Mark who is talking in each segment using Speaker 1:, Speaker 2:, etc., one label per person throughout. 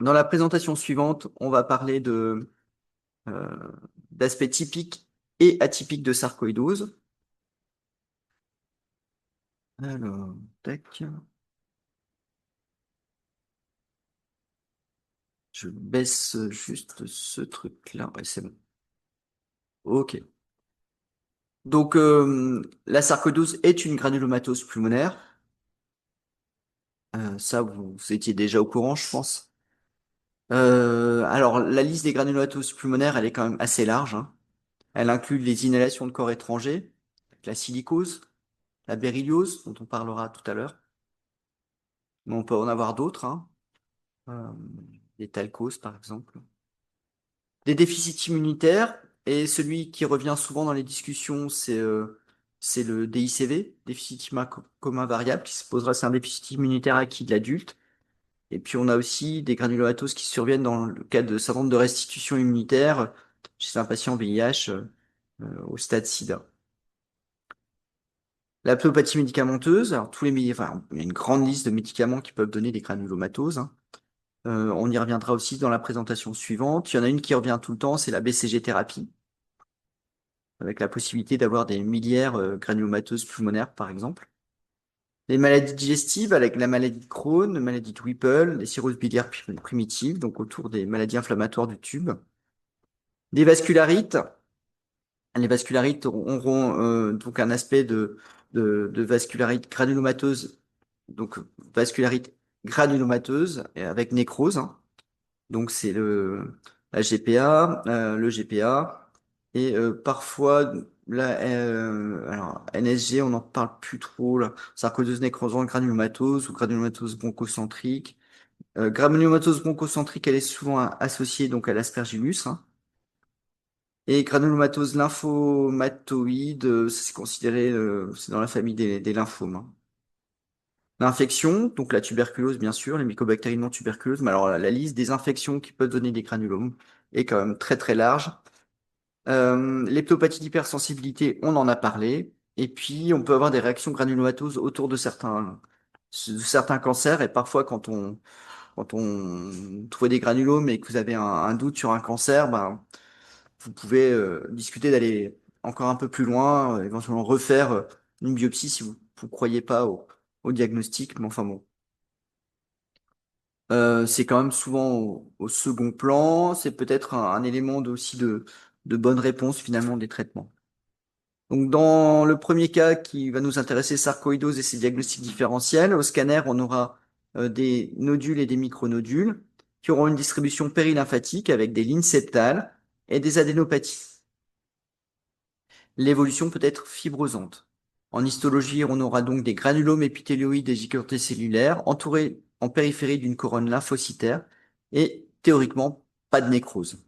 Speaker 1: Dans la présentation suivante, on va parler euh, d'aspects typiques et atypiques de sarcoïdose. Alors, tac, je baisse juste ce truc-là. Ouais, c'est bon. Ok. Donc, la sarcoïdose est une granulomatose pulmonaire. Ça, vous étiez déjà au courant, je pense. Alors, la liste des granulomatoses pulmonaires, elle est quand même assez large, hein. Elle inclut les inhalations de corps étrangers, la silicose, la berlioz, dont on parlera tout à l'heure. Mais on peut en avoir d'autres, hein. Euh, des talcoses, par exemple. Des déficits immunitaires, et celui qui revient souvent dans les discussions, c'est le DICV, déficit commun variable, qui se posera, c'est un déficit immunitaire acquis de l'adulte. Et puis on a aussi des granulomatoses qui surviennent dans le cadre de syndrome de restitution immunitaire chez un patient VIH au stade SIDA. La pléopathie médicamenteuse, alors enfin, il y a une grande liste de médicaments qui peuvent donner des granulomatoses, hein. On y reviendra aussi dans la présentation suivante. Il y en a une qui revient tout le temps, c'est la BCG thérapie, avec la possibilité d'avoir des miliaires granulomateuses pulmonaires, par exemple. Les maladies digestives, avec la maladie de Crohn, la maladie de Whipple, les cirrhoses biliaires primitives, donc autour des maladies inflammatoires du tube. Des vascularites. Les vascularites auront donc un aspect de vascularite granulomateuse, donc vascularite granulomateuse et avec nécrose, hein. Donc c'est la GPA, le GPA et parfois alors NSG, on n'en parle plus trop là. Sarcoïdose nécrosante granulomatose ou granulomatose bronchocentrique. Granulomatose bronchocentrique, elle est souvent associée donc à l'aspergillus, hein. Et granulomatose lymphomatoïde, c'est considéré, c'est dans la famille des lymphomes, hein. L'infection, donc la tuberculose, bien sûr, les mycobactéries non tuberculeuses, mais alors la liste des infections qui peuvent donner des granulomes est quand même très très large. L'hépatopathie d'hypersensibilité, on en a parlé. Et puis, on peut avoir des réactions granulomateuses autour de certains cancers. Et parfois, quand on trouve des granulomes et que vous avez un doute sur un cancer, ben, vous pouvez discuter d'aller encore un peu plus loin, éventuellement refaire une biopsie si vous ne croyez pas au diagnostic. Mais enfin bon. C'est quand même souvent au second plan. C'est peut-être un élément aussi de bonne réponse finalement des traitements. Donc dans le premier cas qui va nous intéresser, sarcoïdose et ses diagnostics différentiels, au scanner, on aura des nodules et des micronodules qui auront une distribution périlymphatique avec des lignes septales et des adénopathies. L'évolution peut être fibrosante. En histologie, on aura donc des granulomes épithéliaux et gigantés cellulaires entourés en périphérie d'une couronne lymphocytaire et théoriquement pas de nécrose.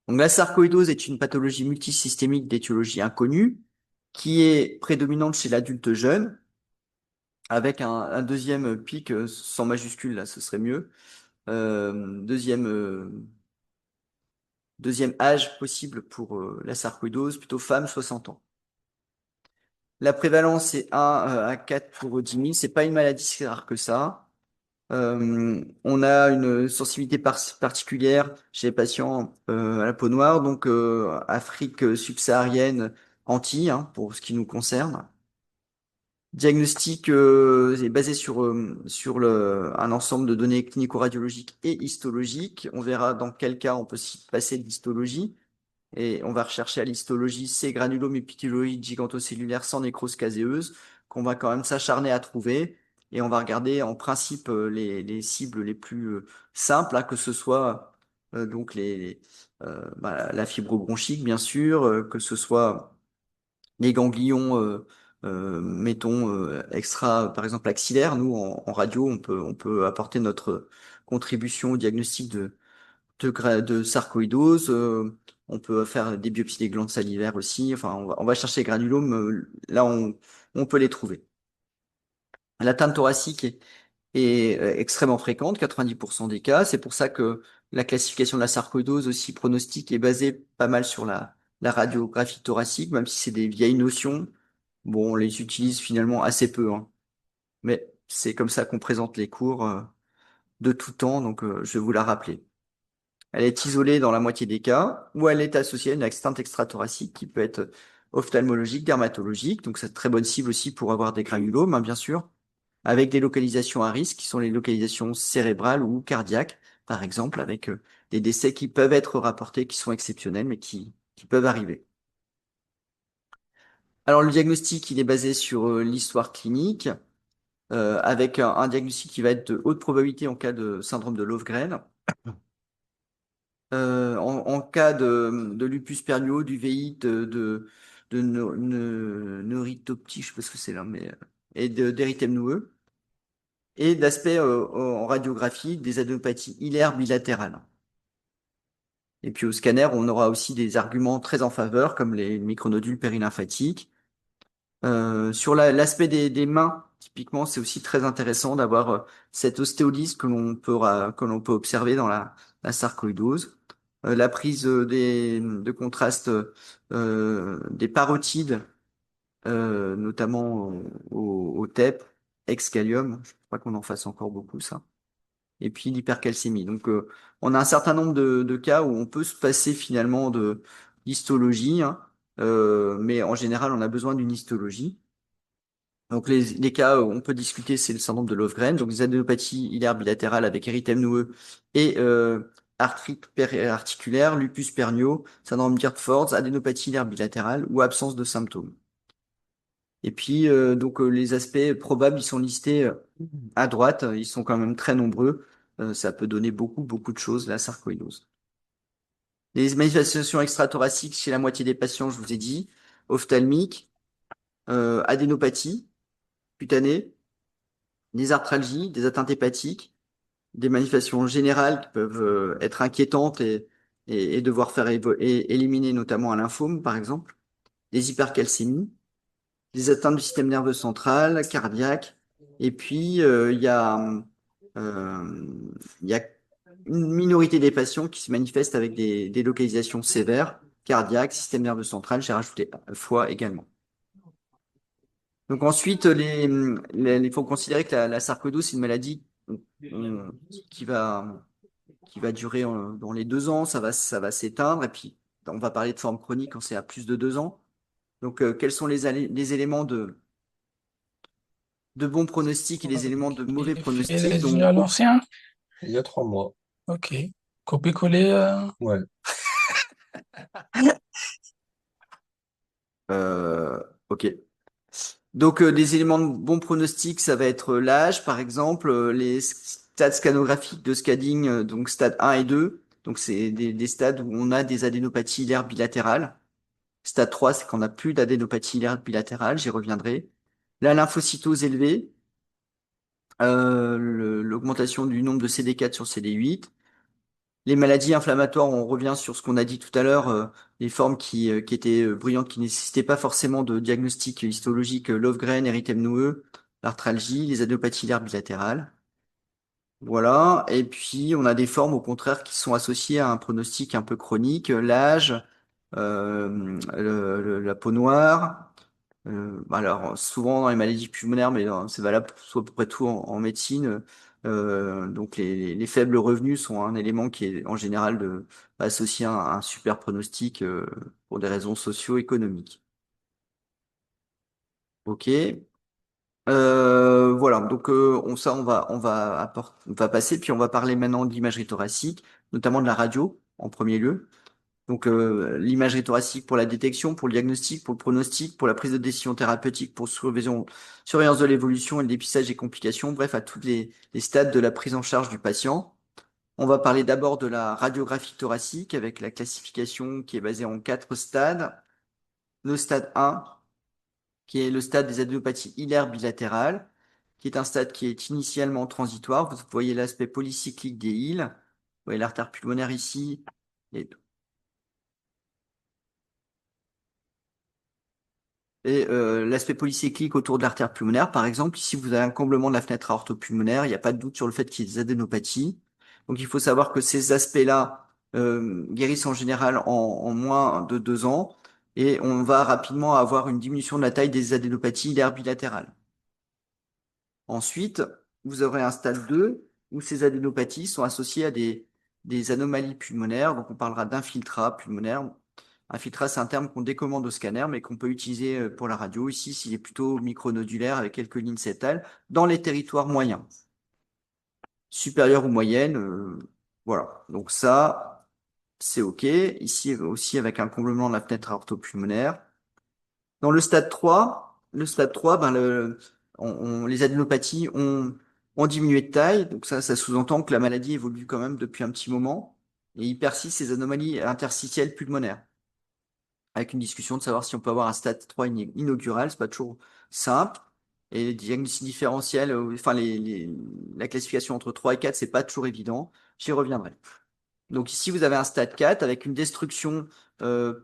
Speaker 1: Donc la sarcoïdose est une pathologie multisystémique d'étiologie inconnue qui est prédominante chez l'adulte jeune avec un deuxième pic sans majuscule, là ce serait mieux. Deuxième âge possible pour la sarcoïdose, plutôt femme, 60 ans. La prévalence est 1 à 4 pour 10 000. C'est pas une maladie si rare que ça. On a une sensibilité particulière chez les patients à la peau noire, donc Afrique subsaharienne, Antilles, hein, pour ce qui nous concerne. Diagnostic est basé sur un ensemble de données clinico-radiologiques et histologiques. On verra dans quel cas on peut s'y passer de l'histologie. Et on va rechercher à l'histologie ces granulomes épithéloïdes gigantocellulaires sans nécrose caséeuse, qu'on va quand même s'acharner à trouver. Et on va regarder en principe les cibles les plus simples, hein, que ce soit donc la fibre bronchique, bien sûr, que ce soit les ganglions, mettons, extra, par exemple, axillaires. Nous, en radio, on peut apporter notre contribution au diagnostic de sarcoïdose. On peut faire des biopsies des glandes salivaires aussi. Enfin, on va chercher les granulomes. Là, on peut les trouver. L'atteinte thoracique est extrêmement fréquente, 90% des cas. C'est pour ça que la classification de la sarcoïdose aussi pronostique est basée pas mal sur la radiographie thoracique, même si c'est des vieilles notions. Bon, on les utilise finalement assez peu, hein. Mais c'est comme ça qu'on présente les cours de tout temps, donc je vais vous la rappeler. Elle est isolée dans la moitié des cas, ou elle est associée à une atteinte extrathoracique qui peut être ophtalmologique, dermatologique, donc c'est une très bonne cible aussi pour avoir des granulomes, hein, bien sûr, avec des localisations à risque qui sont les localisations cérébrales ou cardiaques, par exemple, avec des décès qui peuvent être rapportés, qui sont exceptionnels, mais qui peuvent arriver. Alors le diagnostic, il est basé sur l'histoire clinique, avec un diagnostic qui va être de haute probabilité en cas de syndrome de Löfgren. En cas de lupus pernio, d'UVI, neuritoptie, je sais pas ce que c'est là, mais et d'érythème noueux, et d'aspect en radiographie des adénopathies hilaires bilatérales. Et puis au scanner, on aura aussi des arguments très en faveur, comme les micronodules périlymphatiques. Sur l'aspect des mains, typiquement, c'est aussi très intéressant d'avoir cette ostéolyse que l'on peut observer dans la sarcoïdose. La prise de contraste des parotides, notamment au TEP, ex-gallium, je crois qu'on en fasse encore beaucoup ça. Et puis l'hypercalcémie. Donc on a un certain nombre de cas où on peut se passer finalement de histologie, hein, mais en général on a besoin d'une histologie. Donc les cas où on peut discuter, c'est le syndrome de Löfgren, donc des adénopathies hilaires bilatérales avec érythème noueux et arthrite périarticulaire, lupus pernio, syndrome d'Hirt-Ford, adénopathie hilaire bilatérale ou absence de symptômes. Et puis donc les aspects probables, ils sont listés à droite, ils sont quand même très nombreux. Ça peut donner beaucoup de choses, la sarcoïdose. Les manifestations extrathoraciques chez la moitié des patients, je vous ai dit, ophtalmique, adénopathie cutanée, des arthralgies, des atteintes hépatiques, des manifestations générales qui peuvent être inquiétantes et devoir faire éliminer notamment un lymphome, par exemple, des hypercalcémies, des atteintes du système nerveux central, cardiaque, et puis euh, il y a une minorité des patients qui se manifestent avec des localisations sévères, cardiaques, système nerveux central, j'ai rajouté foie également. Donc ensuite, il faut considérer que la sarcoïdose, c'est une maladie euh, qui va, qui va durer dans les 2 ans, ça va s'éteindre, et puis on va parler de forme chronique quand c'est à plus de 2 ans. Donc quels sont les éléments de bons pronostics et les éléments de mauvais
Speaker 2: Il fait
Speaker 1: pronostics
Speaker 2: les yeux à
Speaker 1: dont,
Speaker 2: l'ancien?
Speaker 3: Il y a 3 mois.
Speaker 2: Ok. Copier-coller.
Speaker 3: Ouais.
Speaker 1: ok. Donc, des éléments de bons pronostics, ça va être l'âge, par exemple, les stades scanographiques de Scading, donc stade 1 et 2. Donc, c'est des stades où on a des adénopathies hilaires bilatérales. Stade 3, c'est qu'on n'a plus d'adénopathie hilaire bilatérale, j'y reviendrai. La lymphocytose élevée, l'augmentation du nombre de CD4 sur CD8. Les maladies inflammatoires, on revient sur ce qu'on a dit tout à l'heure, les formes qui étaient bruyantes, qui nécessitaient pas forcément de diagnostic histologique, Löfgren, érythème noueux, l'arthralgie, les adénopathies hilaires bilatérales. Voilà. Et puis, on a des formes, au contraire, qui sont associées à un pronostic un peu chronique, l'âge, la peau noire. Alors, souvent dans les maladies pulmonaires, mais c'est valable pour soit à peu près tout en médecine. Donc, les faibles revenus sont un élément qui est en général associé à un super pronostic pour des raisons socio-économiques. Ok. Voilà. Donc, on va passer, puis on va parler maintenant de l'imagerie thoracique, notamment de la radio en premier lieu. Donc, l'imagerie thoracique pour la détection, pour le diagnostic, pour le pronostic, pour la prise de décision thérapeutique, pour surveillance de l'évolution et le dépistage des complications, bref, à tous les stades de la prise en charge du patient. On va parler d'abord de la radiographie thoracique avec la classification qui est basée en 4 stades. Le stade 1, qui est le stade des adénopathies hilaires bilatérales, qui est un stade qui est initialement transitoire. Vous voyez l'aspect polycyclique des îles. Vous voyez l'artère pulmonaire ici, et l'aspect polycyclique autour de l'artère pulmonaire, par exemple, ici vous avez un comblement de la fenêtre aortopulmonaire, il n'y a pas de doute sur le fait qu'il y ait des adénopathies. Donc il faut savoir que ces aspects-là guérissent en général en moins de 2 ans et on va rapidement avoir une diminution de la taille des adénopathies hilaires bilatérales. Ensuite, vous aurez un stade 2 où ces adénopathies sont associées à des anomalies pulmonaires. Donc, on parlera d'infiltrat pulmonaire. Infiltrat, c'est un terme qu'on décommande au scanner, mais qu'on peut utiliser pour la radio. Ici, s'il est plutôt micronodulaire avec quelques lignes septales dans les territoires moyens. Supérieures ou moyennes, voilà. Donc ça, c'est OK. Ici aussi avec un comblement de la fenêtre aortopulmonaire. Dans le stade 3, ben les adénopathies ont diminué de taille. Donc ça sous-entend que la maladie évolue quand même depuis un petit moment. Et il persiste ces anomalies interstitielles pulmonaires. Avec une discussion de savoir si on peut avoir un stade 3 inaugural, c'est pas toujours simple. Et les diagnostics différentiels, enfin la classification entre 3 et 4, c'est pas toujours évident. J'y reviendrai. Donc ici, vous avez un stade 4 avec une destruction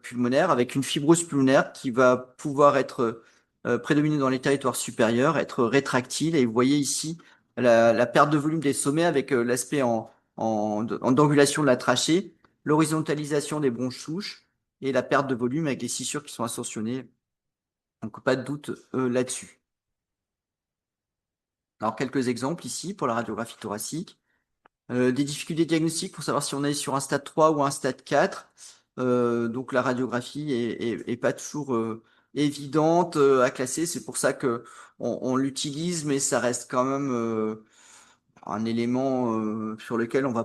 Speaker 1: pulmonaire, avec une fibrose pulmonaire qui va pouvoir être prédominée dans les territoires supérieurs, être rétractile. Et vous voyez ici la perte de volume des sommets avec l'aspect en d'angulation de la trachée, l'horizontalisation des bronches souches et la perte de volume avec les scissures qui sont ascensionnées. Donc pas de doute là-dessus. Alors quelques exemples ici pour la radiographie thoracique. Des difficultés diagnostiques pour savoir si on est sur un stade 3 ou un stade 4. Donc la radiographie est pas toujours évidente à classer. C'est pour ça que on l'utilise, mais ça reste quand même un élément sur lequel on va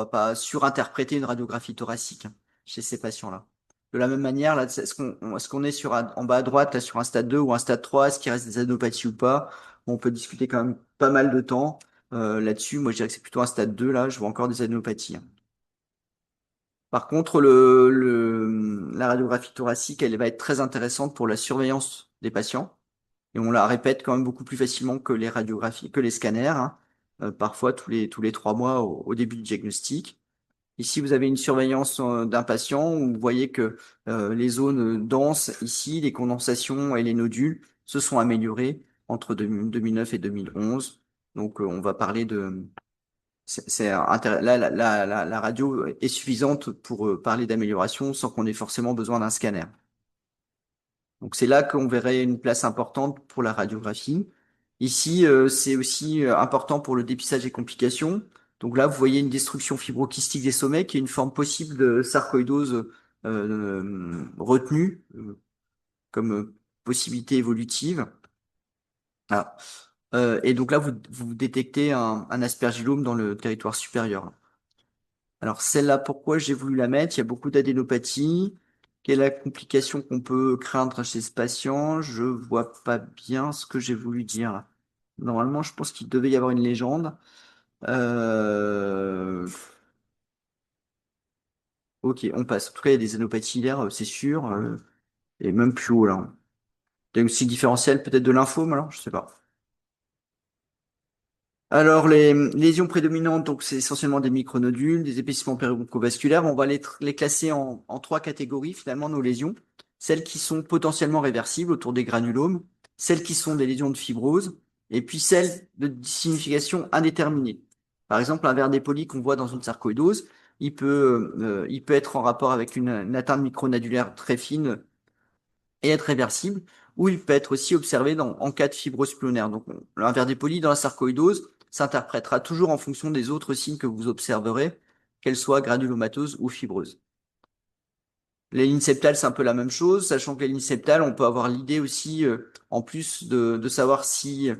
Speaker 1: pas surinterpréter une radiographie thoracique chez ces patients-là. De la même manière, là, est-ce qu'on est en bas à droite, là, sur un stade 2 ou un stade 3, est-ce qu'il reste des adénopathies ou pas? On peut discuter quand même pas mal de temps là-dessus. Moi, je dirais que c'est plutôt un stade 2, là, je vois encore des adénopathies. Par contre, la radiographie thoracique, elle va être très intéressante pour la surveillance des patients. Et on la répète quand même beaucoup plus facilement que les radiographies, que les scanners, hein. Parfois tous les 3 mois au début du diagnostic. Ici, vous avez une surveillance d'un patient où vous voyez que les zones denses, ici, les condensations et les nodules se sont améliorés entre 2009 et 2011. Donc, on va parler de... Là, la radio est suffisante pour parler d'amélioration sans qu'on ait forcément besoin d'un scanner. Donc, c'est là qu'on verrait une place importante pour la radiographie. Ici, c'est aussi important pour le dépistage des complications. Donc là, vous voyez une destruction fibrokystique des sommets, qui est une forme possible de sarcoïdose retenue comme possibilité évolutive. Ah. Et donc là, vous détectez un aspergillome dans le territoire supérieur. Alors celle-là, pourquoi j'ai voulu la mettre? Il y a beaucoup d'adénopathie. Quelle est la complication qu'on peut craindre chez ce patient? Je vois pas bien ce que j'ai voulu dire là. Normalement, je pense qu'il devait y avoir une légende. Euh, Ok, on passe. En tout cas, il y a des anopathies hilaires, c'est sûr. Et même plus haut là. Diagnostic différentiel peut-être de lymphome alors? Je sais pas. Alors, les lésions prédominantes, donc c'est essentiellement des micronodules, des épaissements périboncovasculaires. On va les classer en 3 catégories, finalement, nos lésions. Celles qui sont potentiellement réversibles autour des granulomes, celles qui sont des lésions de fibrose, et puis celles de signification indéterminée. Par exemple, un verre dépoli qu'on voit dans une sarcoïdose, il peut être en rapport avec une atteinte micronodulaire très fine et être réversible, ou il peut être aussi observé en cas de fibrose pulmonaire. Donc, un verre dépoli dans la sarcoïdose s'interprétera toujours en fonction des autres signes que vous observerez, qu'elles soient granulomateuses ou fibreuses. Les lignes septales, c'est un peu la même chose, sachant que les lignes septales, on peut avoir l'idée aussi, en plus de savoir si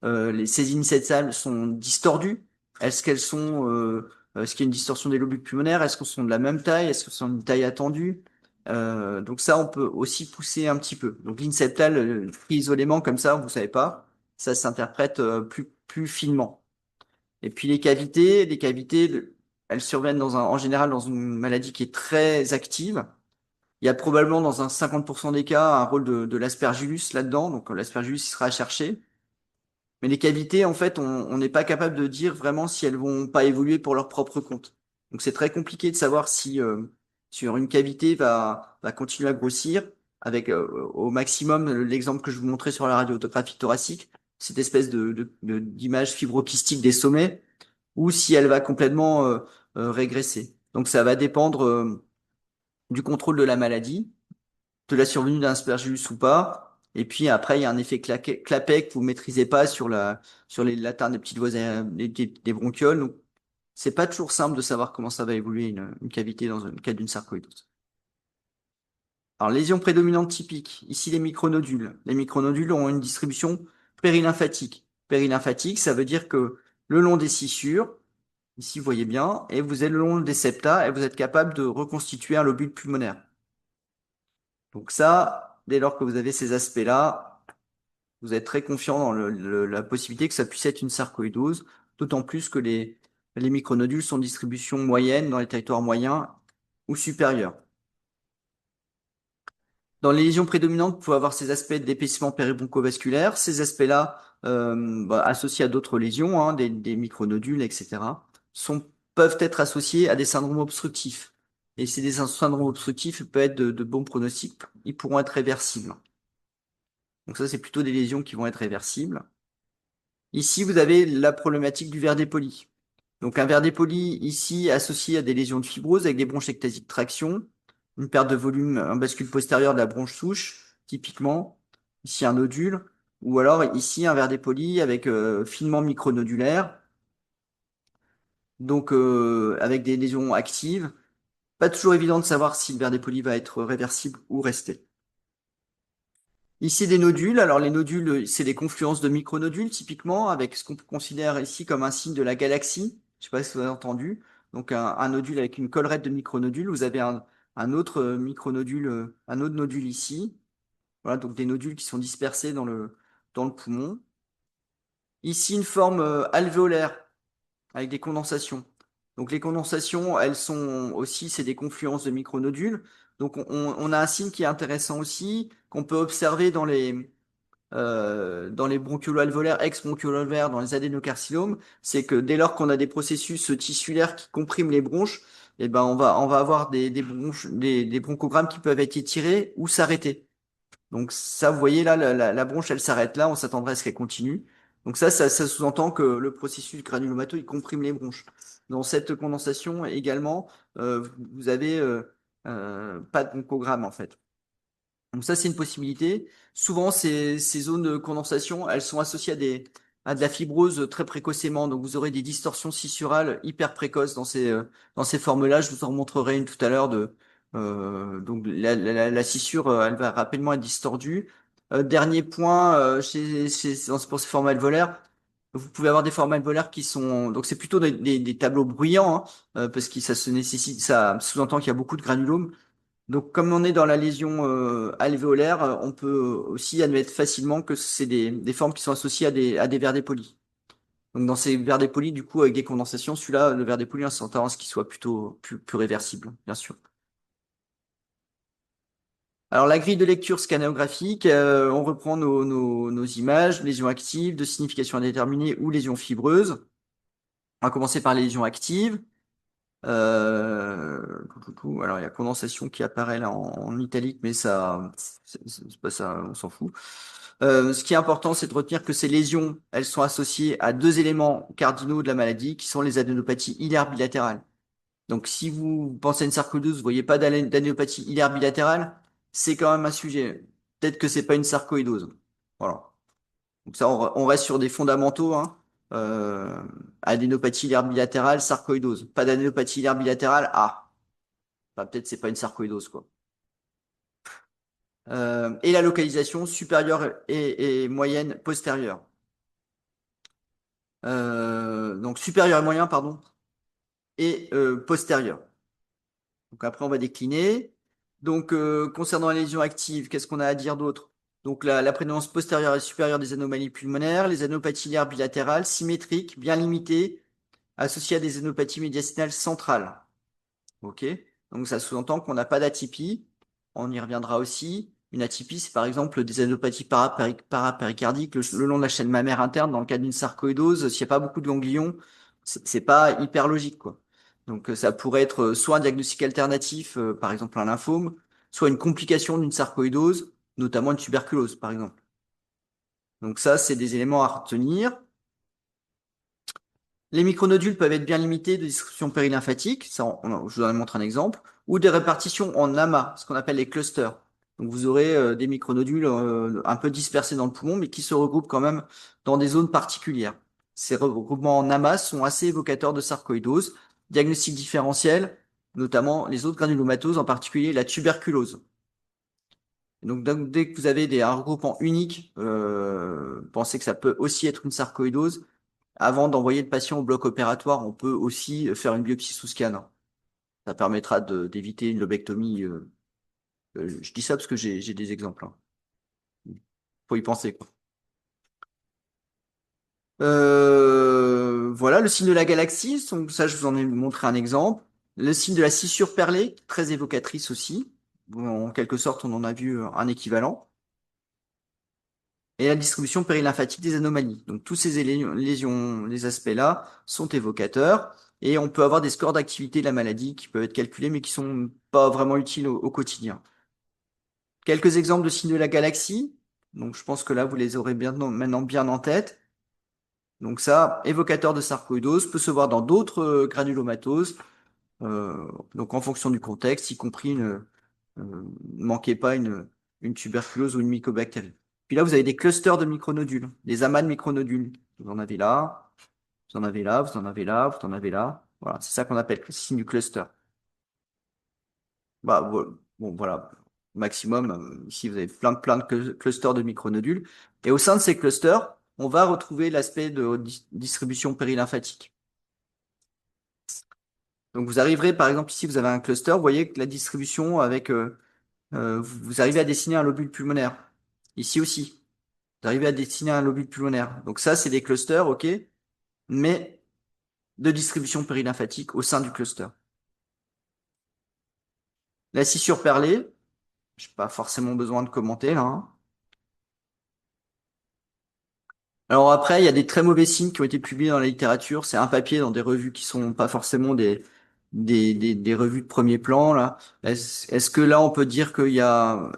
Speaker 1: ces lignes septales sont distordues. Est-ce qu'elles sont, est-ce qu'il y a une distorsion des lobules pulmonaires? Est-ce qu'elles sont de la même taille? Est-ce qu'elles sont d'une taille attendue? Donc ça, on peut aussi pousser un petit peu. Donc ligne septale, pris isolément comme ça, vous savez pas, ça s'interprète plus finement. Et puis les cavités, elles surviennent en général dans une maladie qui est très active. Il y a probablement dans un 50% des cas un rôle de l'aspergillus là-dedans, donc l'aspergillus il sera à chercher. Mais les cavités, en fait, on n'est pas capable de dire vraiment si elles vont pas évoluer pour leur propre compte. Donc c'est très compliqué de savoir si sur une cavité va continuer à grossir avec au maximum l'exemple que je vous montrais sur la radiographie thoracique, cette espèce d'image fibrokystique des sommets, ou si elle va complètement régresser. Donc ça va dépendre du contrôle de la maladie, de la survenue d'un aspergillus ou pas, Et puis après, il y a un effet clapet que vous maîtrisez pas sur l'atteinte des petites voies, des bronchioles. Donc, c'est pas toujours simple de savoir comment ça va évoluer une cavité dans le cas d'une sarcoïdose. Alors, lésion prédominante typique. Ici, les micronodules. Les micronodules ont une distribution périlymphatique. Périlymphatique, ça veut dire que le long des scissures, ici, vous voyez bien, et vous êtes le long des septa, et vous êtes capable de reconstituer un lobule pulmonaire. Donc ça, dès lors que vous avez ces aspects-là, vous êtes très confiant dans la possibilité que ça puisse être une sarcoïdose, d'autant plus que les micronodules sont de distribution moyenne dans les territoires moyens ou supérieurs. Dans les lésions prédominantes, vous pouvez avoir ces aspects d'épaississement péribroncovasculaire, ces aspects-là, associés à d'autres lésions, hein, des micronodules, etc., peuvent être associés à des syndromes obstructifs. Et c'est des syndromes obstructifs, ils peuvent être de bons pronostics, ils pourront être réversibles. Donc ça, c'est plutôt des lésions qui vont être réversibles. Ici, vous avez la problématique du verre dépoli. Donc un verre dépoli ici associé à des lésions de fibrose avec des bronchectasies de traction, une perte de volume, un bascule postérieur de la bronche souche, typiquement. Ici un nodule, ou alors ici un verre dépoli avec finement micronodulaire, donc avec des lésions actives. Pas toujours évident de savoir si le verre dépoli va être réversible ou resté. Ici des nodules. Alors les nodules, c'est des confluences de micronodules typiquement, avec ce qu'on considère ici comme un signe de la galaxie. Je ne sais pas si vous avez entendu. Donc un nodule avec une collerette de micronodules. Vous avez un autre micronodule, un autre nodule ici. Voilà, donc des nodules qui sont dispersés dans le poumon. Ici une forme alvéolaire avec des condensations. Donc les condensations, elles sont aussi, c'est des confluences de micronodules. Donc on a un signe qui est intéressant aussi, qu'on peut observer dans les bronchiolo-alvéolaires, ex-bronchiolo-alvéolaires, dans les adénocarcinomes, c'est que dès lors qu'on a des processus tissulaires qui compriment les bronches, eh ben on va avoir des bronchogrammes qui peuvent être étirés ou s'arrêter. Donc ça, vous voyez là, la bronche, elle s'arrête là, on s'attendrait à ce qu'elle continue. Donc ça sous-entend que le processus granulomateux, il comprime les bronches. Dans cette condensation également, vous avez pas de bronchogramme en fait. Donc ça, c'est une possibilité. Souvent, ces zones de condensation, elles sont associées à de la fibrose très précocement. Donc vous aurez des distorsions scissurales hyper précoces dans ces formes-là. Je vous en montrerai une tout à l'heure donc la scissure, elle va rapidement être distordue. Dernier point, pour ces formes alvéolaires, vous pouvez avoir des formes alvéolaires qui sont, donc c'est plutôt des tableaux bruyants, hein, parce que ça se nécessite, ça sous-entend qu'il y a beaucoup de granulomes. Donc, comme on est dans la lésion alvéolaire, on peut aussi admettre facilement que c'est des formes qui sont associées à des verres dépolis. Donc, dans ces verres dépolis, du coup, avec des condensations, celui-là, le verre dépoli, on s'entend à ce qu'il soit plutôt plus réversible, bien sûr. Alors, la grille de lecture scannéographique, on reprend nos images, lésions actives, de signification indéterminée ou lésions fibreuses. On va commencer par les lésions actives. Alors, il y a condensation qui apparaît là en italique, mais ça, c'est pas ça, on s'en fout. Ce qui est important, c'est de retenir que ces lésions, elles sont associées à deux éléments cardinaux de la maladie, qui sont les adénopathies hilaires bilatérales. Donc, si vous pensez à une sarcoïdose, vous voyez pas d'adénopathie hilaire bilatérale, c'est quand même un sujet. Peut-être que c'est pas une sarcoïdose. Voilà. Donc ça, on reste sur des fondamentaux, hein. Euh, Adénopathie hilaire bilatérale, sarcoïdose. Pas d'adénopathie hilaire bilatérale, bah, peut-être c'est pas une sarcoïdose, quoi. Et la localisation supérieure et moyenne postérieure. Donc supérieur et moyen, pardon, et postérieur. Donc après, on va décliner. Donc concernant les lésions actives, qu'est-ce qu'on a à dire d'autre? Donc la prédominance postérieure et supérieure des anomalies pulmonaires, les anopathies hilaires bilatérales, symétriques, bien limitées, associées à des anopathies médiastinales centrales. OK? Donc ça sous-entend qu'on n'a pas d'atypie. On y reviendra aussi. Une atypie, c'est par exemple des adénopathies parapéricardiques le long de la chaîne mammaire interne dans le cas d'une sarcoïdose. S'il n'y a pas beaucoup de ganglions, c'est pas hyper logique, quoi. Donc ça pourrait être soit un diagnostic alternatif, par exemple un lymphome, soit une complication d'une sarcoïdose, notamment une tuberculose, par exemple. Donc ça, c'est des éléments à retenir. Les micronodules peuvent être bien limités de distribution périlymphatique, ça, je vous en montre un exemple, ou des répartitions en amas, ce qu'on appelle les clusters. Donc vous aurez des micronodules un peu dispersés dans le poumon, mais qui se regroupent quand même dans des zones particulières. Ces regroupements en amas sont assez évocateurs de sarcoïdose. Diagnostic différentiel, notamment les autres granulomatoses, en particulier la tuberculose. Donc, dès que vous avez un regroupement unique, pensez que ça peut aussi être une sarcoïdose. Avant d'envoyer le patient au bloc opératoire, on peut aussi faire une biopsie sous scanner. Ça permettra d'éviter une lobectomie. Je dis ça parce que j'ai des exemples, hein. Faut y penser, quoi. Voilà, le signe de la galaxie. Donc ça, je vous en ai montré un exemple. Le signe de la scissure perlée, très évocatrice aussi. Bon, en quelque sorte, on en a vu un équivalent. Et la distribution périlymphatique des anomalies. Donc tous ces lésions, les aspects-là sont évocateurs. Et on peut avoir des scores d'activité de la maladie qui peuvent être calculés, mais qui sont pas vraiment utiles au quotidien. Quelques exemples de signes de la galaxie. Donc je pense que là, vous les aurez maintenant bien en tête. Donc ça, évocateur de sarcoïdose, peut se voir dans d'autres granulomatoses. Donc en fonction du contexte, y compris ne manquez pas une tuberculose ou une mycobactérie. Puis là, vous avez des clusters de micronodules, des amas de micronodules. Vous en avez là, vous en avez là, vous en avez là, vous en avez là. Voilà, c'est ça qu'on appelle le signe du cluster. Bah, bon, voilà, maximum. Ici, vous avez plein de clusters de micronodules. Et au sein de ces clusters, on va retrouver l'aspect de distribution périlymphatique. Donc, vous arriverez, par exemple, ici, vous avez un cluster, vous voyez que la distribution avec, vous arrivez à dessiner un lobule pulmonaire. Ici aussi, vous arrivez à dessiner un lobule pulmonaire. Donc ça, c'est des clusters, ok, mais de distribution périlymphatique au sein du cluster. La scissure perlée, j'ai pas forcément besoin de commenter là, hein. Alors après, il y a des très mauvais signes qui ont été publiés dans la littérature. C'est un papier dans des revues qui sont pas forcément des revues de premier plan là. Est-ce que là, on peut dire qu'il y a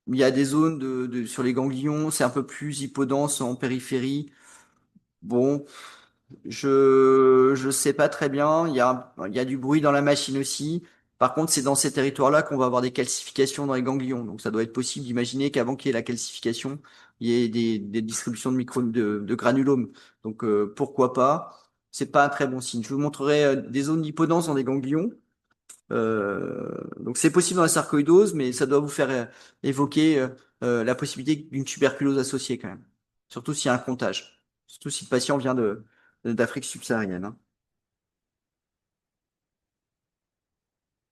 Speaker 1: des zones sur les ganglions, c'est un peu plus hypodense en périphérie. Bon, je sais pas très bien. Il y a du bruit dans la machine aussi. Par contre, c'est dans ces territoires-là qu'on va avoir des calcifications dans les ganglions. Donc, ça doit être possible d'imaginer qu'avant qu'il y ait la calcification, il y ait des distributions de granulomes. Donc, pourquoi pas? C'est pas un très bon signe. Je vous montrerai des zones d'hypodance dans des ganglions. Donc, c'est possible dans la sarcoïdose, mais ça doit vous faire évoquer la possibilité d'une tuberculose associée quand même. Surtout s'il y a un comptage. Surtout si le patient vient d'Afrique subsaharienne, hein.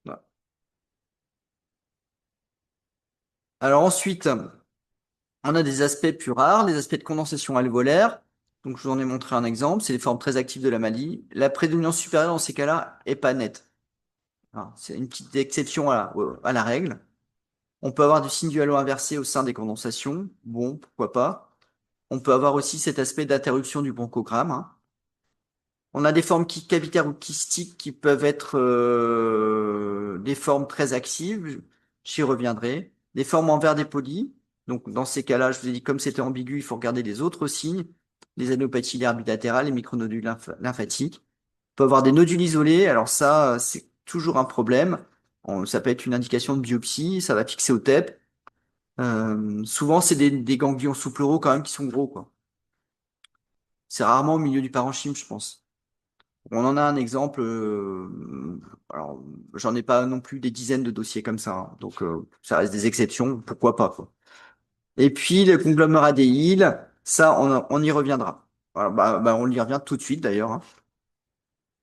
Speaker 1: Voilà. Alors ensuite, on a des aspects plus rares, les aspects de condensation alvéolaire. Donc, je vous en ai montré un exemple. C'est les formes très actives de la maladie. La prédominance supérieure dans ces cas-là est pas nette. Voilà. C'est une petite exception à la règle. On peut avoir du signe du halo inversé au sein des condensations. Bon, pourquoi pas. On peut avoir aussi cet aspect d'interruption du bronchogramme, hein. On a des formes cavitaires ou kystiques qui peuvent être des formes très actives. J'y reviendrai. Des formes en verre dépoli. Donc, dans ces cas-là, je vous ai dit, comme c'était ambigu, il faut regarder les autres signes. Les adénopathies bilatérales, les micronodules lymphatiques. On peut avoir des nodules isolés. Alors ça, c'est toujours un problème. Ça peut être une indication de biopsie. Ça va fixer au TEP. Souvent, c'est des ganglions sous-pleuraux quand même qui sont gros, quoi. C'est rarement au milieu du parenchyme, je pense. On en a un exemple. Alors, j'en ai pas non plus des dizaines de dossiers comme ça, hein. Donc, ça reste des exceptions. Pourquoi pas, quoi. Et puis, le conglomérat des îles, ça, on y reviendra. Voilà, on y revient tout de suite d'ailleurs, hein.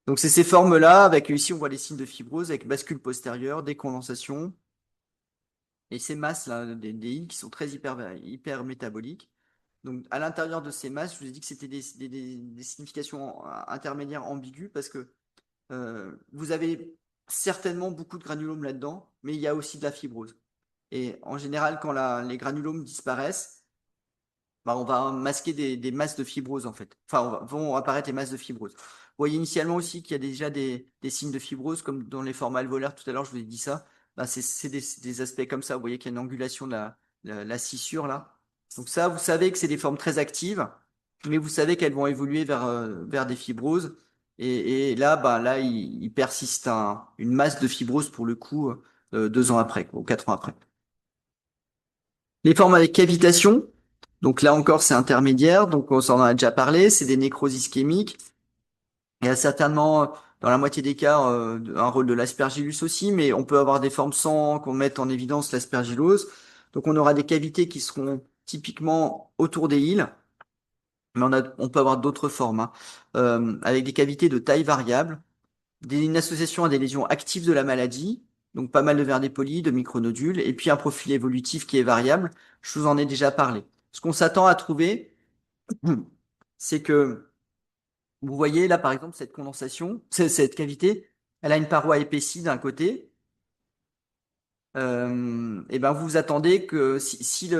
Speaker 1: Donc, c'est ces formes-là, avec ici, on voit les signes de fibrose, avec bascule postérieure, décondensation, et ces masses-là, des îles qui sont très hyper métaboliques. Donc, à l'intérieur de ces masses, je vous ai dit que c'était des significations intermédiaires ambiguës parce que vous avez certainement beaucoup de granulomes là-dedans, mais il y a aussi de la fibrose. Et en général, quand les granulomes disparaissent, bah, on va masquer des masses de fibrose en fait. Enfin, vont apparaître les masses de fibrose. Vous voyez initialement aussi qu'il y a déjà des signes de fibrose, comme dans les formes alvéolaires, tout à l'heure, je vous ai dit ça. Bah, c'est des aspects comme ça. Vous voyez qu'il y a une angulation de la scissure là. Donc ça, vous savez que c'est des formes très actives, mais vous savez qu'elles vont évoluer vers des fibroses. Et là, bah, il persiste une masse de fibrose pour le coup 2 ans après, quoi, ou 4 ans après. Les formes avec cavitation, donc là encore c'est intermédiaire, donc on s'en a déjà parlé, c'est des nécroses ischémiques. Il y a certainement, dans la moitié des cas, un rôle de l'aspergillus aussi, mais on peut avoir des formes sans qu'on mette en évidence l'aspergillose. Donc on aura des cavités qui seront typiquement autour des îles, mais on peut avoir d'autres formes, hein. Avec des cavités de taille variable, une association à des lésions actives de la maladie, donc pas mal de vers dépolis, de micronodules, et puis un profil évolutif qui est variable. Je vous en ai déjà parlé. Ce qu'on s'attend à trouver, c'est que vous voyez là, par exemple, cette condensation, cette cavité, elle a une paroi épaissie d'un côté. Et ben vous vous attendez que s'il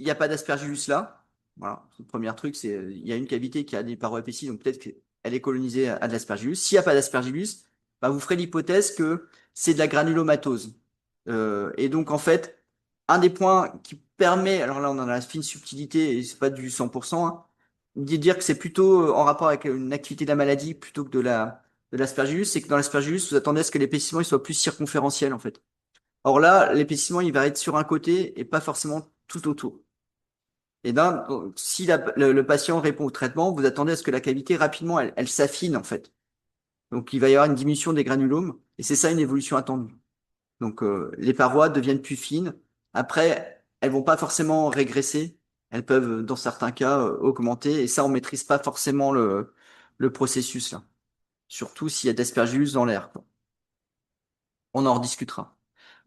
Speaker 1: n'y a pas d'aspergillus là, voilà, le premier truc, c'est il y a une cavité qui a des parois épaissies, donc peut-être qu'elle est colonisée à de l'aspergillus. S'il n'y a pas d'aspergillus, bah, vous ferez l'hypothèse que c'est de la granulomatose. Et donc en fait, un des points qui permet, alors là on en a la fine subtilité et c'est pas du 100%, hein, de dire que c'est plutôt en rapport avec une activité de la maladie plutôt que de l'aspergillus, c'est que dans l'aspergillus, vous attendez à ce que l'épaississement il soit plus circonférentiel en fait. Or là, l'épaississement, il va être sur un côté et pas forcément tout autour. Et là, si le patient répond au traitement, vous attendez à ce que la cavité, rapidement, elle s'affine, en fait. Donc, il va y avoir une diminution des granulomes, et c'est ça une évolution attendue. Donc, les parois deviennent plus fines. Après, elles vont pas forcément régresser. Elles peuvent, dans certains cas, augmenter, et ça, on maîtrise pas forcément le processus, là. Surtout s'il y a d'aspergillus dans l'air, quoi. On en rediscutera.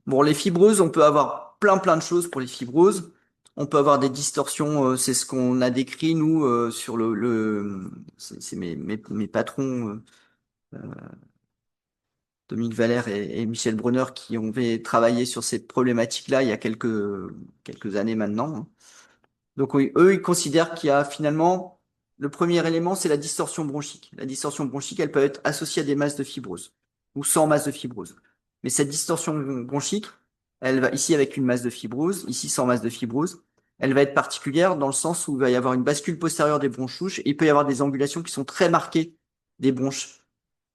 Speaker 1: Bon, les fibreuses, on peut avoir plein de choses pour les fibreuses. On peut avoir des distorsions, c'est ce qu'on a décrit nous sur c'est mes patrons Dominique Valère et Michel Brunner qui ont travaillé sur ces problématiques-là il y a quelques années maintenant, hein. Donc oui, eux, ils considèrent qu'il y a finalement le premier élément, c'est la distorsion bronchique. La distorsion bronchique, elle peut être associée à des masses de fibrose ou sans masse de fibrose. Mais cette distorsion bronchique, elle va ici avec une masse de fibrose, ici sans masse de fibrose. Elle va être particulière dans le sens où il va y avoir une bascule postérieure des bronchouches et il peut y avoir des angulations qui sont très marquées des bronches.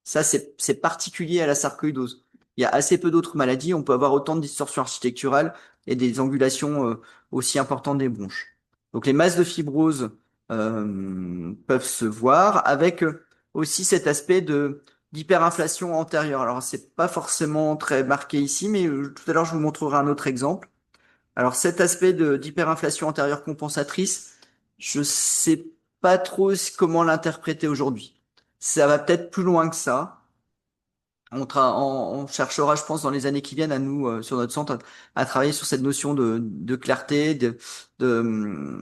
Speaker 1: Ça, c'est particulier à la sarcoïdose. Il y a assez peu d'autres maladies. On peut avoir autant de distorsions architecturales et des angulations aussi importantes des bronches. Donc les masses de fibrose peuvent se voir avec aussi cet aspect de d'hyperinflation antérieure. Alors c'est pas forcément très marqué ici, mais tout à l'heure je vous montrerai un autre exemple. Alors cet aspect de d'hyperinflation antérieure compensatrice, je sais pas trop comment l'interpréter aujourd'hui. Ça va peut-être plus loin que ça. On cherchera, je pense, dans les années qui viennent à nous, sur notre centre, à travailler sur cette notion de clarté, euh,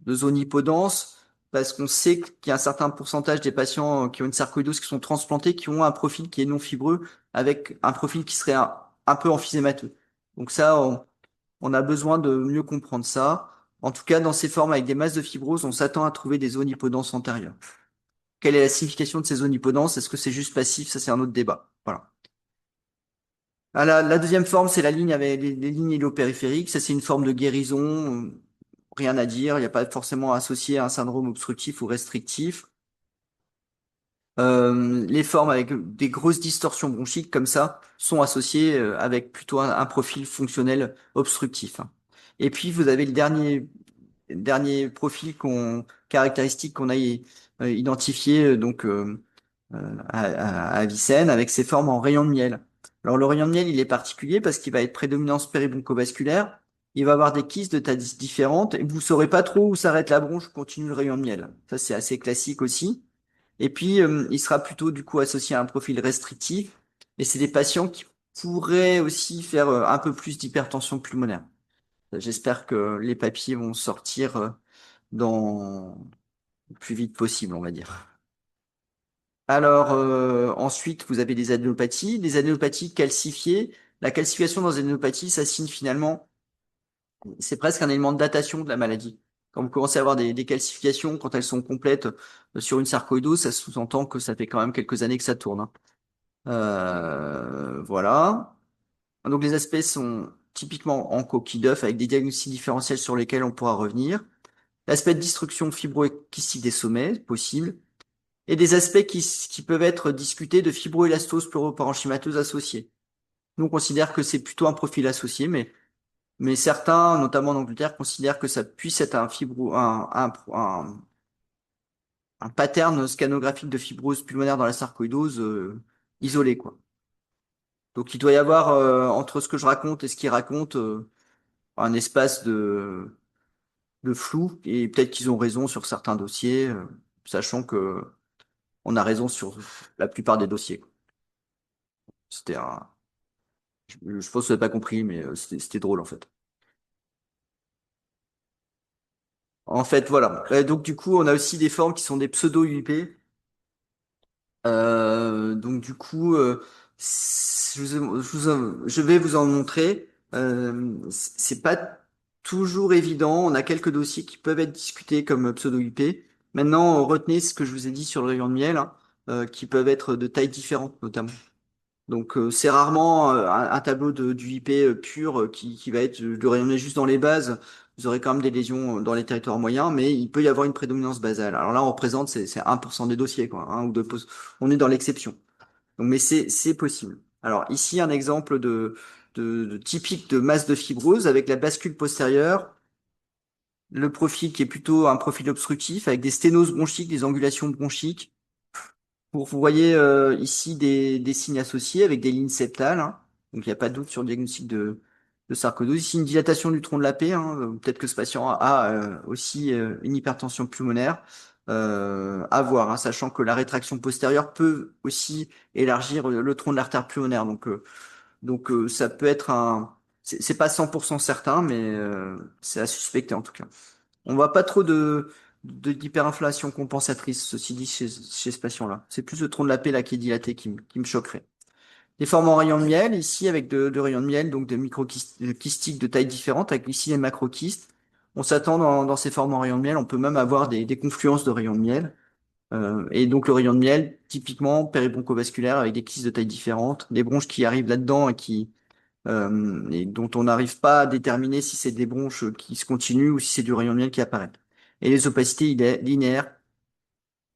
Speaker 1: de zone hypodense, parce qu'on sait qu'il y a un certain pourcentage des patients qui ont une sarcoïdose qui sont transplantés, qui ont un profil qui est non fibreux, avec un profil qui serait un peu emphysémateux. Donc ça, on a besoin de mieux comprendre ça. En tout cas, dans ces formes avec des masses de fibrose, on s'attend à trouver des zones hypodenses antérieures. Quelle est la signification de ces zones hypodenses? Est-ce que c'est juste passif? Ça, c'est un autre débat. Voilà. Ah, la deuxième forme, c'est la ligne avec les lignes iliopériphériques. Ça, c'est une forme de guérison. Rien à dire. Il n'y a pas forcément associé à un syndrome obstructif ou restrictif. Les formes avec des grosses distorsions bronchiques comme ça sont associées avec plutôt un profil fonctionnel obstructif, hein. Et puis, vous avez le dernier profil caractéristique qu'on a identifié, donc, à Avicenne avec ses formes en rayon de miel. Alors le rayon de miel, il est particulier parce qu'il va être prédominance péribroncovasculaire. Il va avoir des kystes de tailles différentes et vous saurez pas trop où s'arrête la bronche, où continue le rayon de miel. Ça, c'est assez classique aussi. Et puis, il sera plutôt du coup associé à un profil restrictif. Et c'est des patients qui pourraient aussi faire un peu plus d'hypertension pulmonaire. J'espère que les papiers vont sortir dans le plus vite possible, on va dire. Alors, ensuite, vous avez des adénopathies. Des adénopathies calcifiées. La calcification dans les adénopathies, ça signe finalement, c'est presque un élément de datation de la maladie. Quand vous commencez à avoir des calcifications, quand elles sont complètes sur une sarcoïdose, ça sous-entend que ça fait quand même quelques années que ça tourne, hein. Voilà. Donc, les aspects sont typiquement en coquille d'œuf avec des diagnostics différentiels sur lesquels on pourra revenir. L'aspect de destruction fibro-kystique des sommets, possible, et des aspects qui peuvent être discutés de fibroélastose pleuroparenchymateuse associée. Nous, on considère que c'est plutôt un profil associé, mais certains, notamment en Angleterre, considèrent que ça puisse être un pattern scanographique de fibrose pulmonaire dans la sarcoïdose isolé, quoi. Donc il doit y avoir, entre ce que je raconte et ce qu'il raconte, un espace de flou, et peut-être qu'ils ont raison sur certains dossiers, sachant que on a raison sur la plupart des dossiers, quoi. C'était un... je pense que vous n'avez pas compris, mais c'était drôle en fait. En fait, voilà. Donc du coup, on a aussi des formes qui sont des pseudo-UIP. Donc du coup, je vais vous en montrer. C'est pas toujours évident. On a quelques dossiers qui peuvent être discutés comme pseudo-IP. Maintenant, retenez ce que je vous ai dit sur le rayon de miel, hein, qui peuvent être de tailles différentes notamment. Donc c'est rarement un tableau du IP pur qui va être de rayonner juste dans les bases. Vous aurez quand même des lésions dans les territoires moyens, mais il peut y avoir une prédominance basale. Alors là, on représente c'est 1% des dossiers, quoi, hein, ou on est dans l'exception. Donc, mais c'est possible. Alors ici, un exemple de typique de masse de fibrose avec la bascule postérieure, le profil qui est plutôt un profil obstructif avec des sténoses bronchiques, des angulations bronchiques. Vous voyez ici des signes associés avec des lignes septales, hein. Donc il n'y a pas de doute sur le diagnostic de sarcoïdose. Ici une dilatation du tronc de la paix, hein. Peut-être que ce patient a aussi une hypertension pulmonaire. À voir, hein, sachant que la rétraction postérieure peut aussi élargir le tronc de l'artère pulmonaire. Donc ça peut être un... C'est pas 100% certain, mais c'est à suspecter en tout cas. On voit pas trop d'hyperinflation compensatrice, ceci dit, chez ce patient-là. C'est plus le tronc de la paix là qui est dilaté qui me choquerait. Les formes en rayon de miel, ici avec de rayons de miel, donc de microkystiques de tailles différentes, avec ici les macrokystes. On s'attend dans ces formes en rayon de miel, on peut même avoir des confluences de rayons de miel. Et donc le rayon de miel, typiquement péribroncovasculaire avec des kystes de tailles différentes, des bronches qui arrivent là-dedans et dont on n'arrive pas à déterminer si c'est des bronches qui se continuent ou si c'est du rayon de miel qui apparaît. Et les opacités linéaires,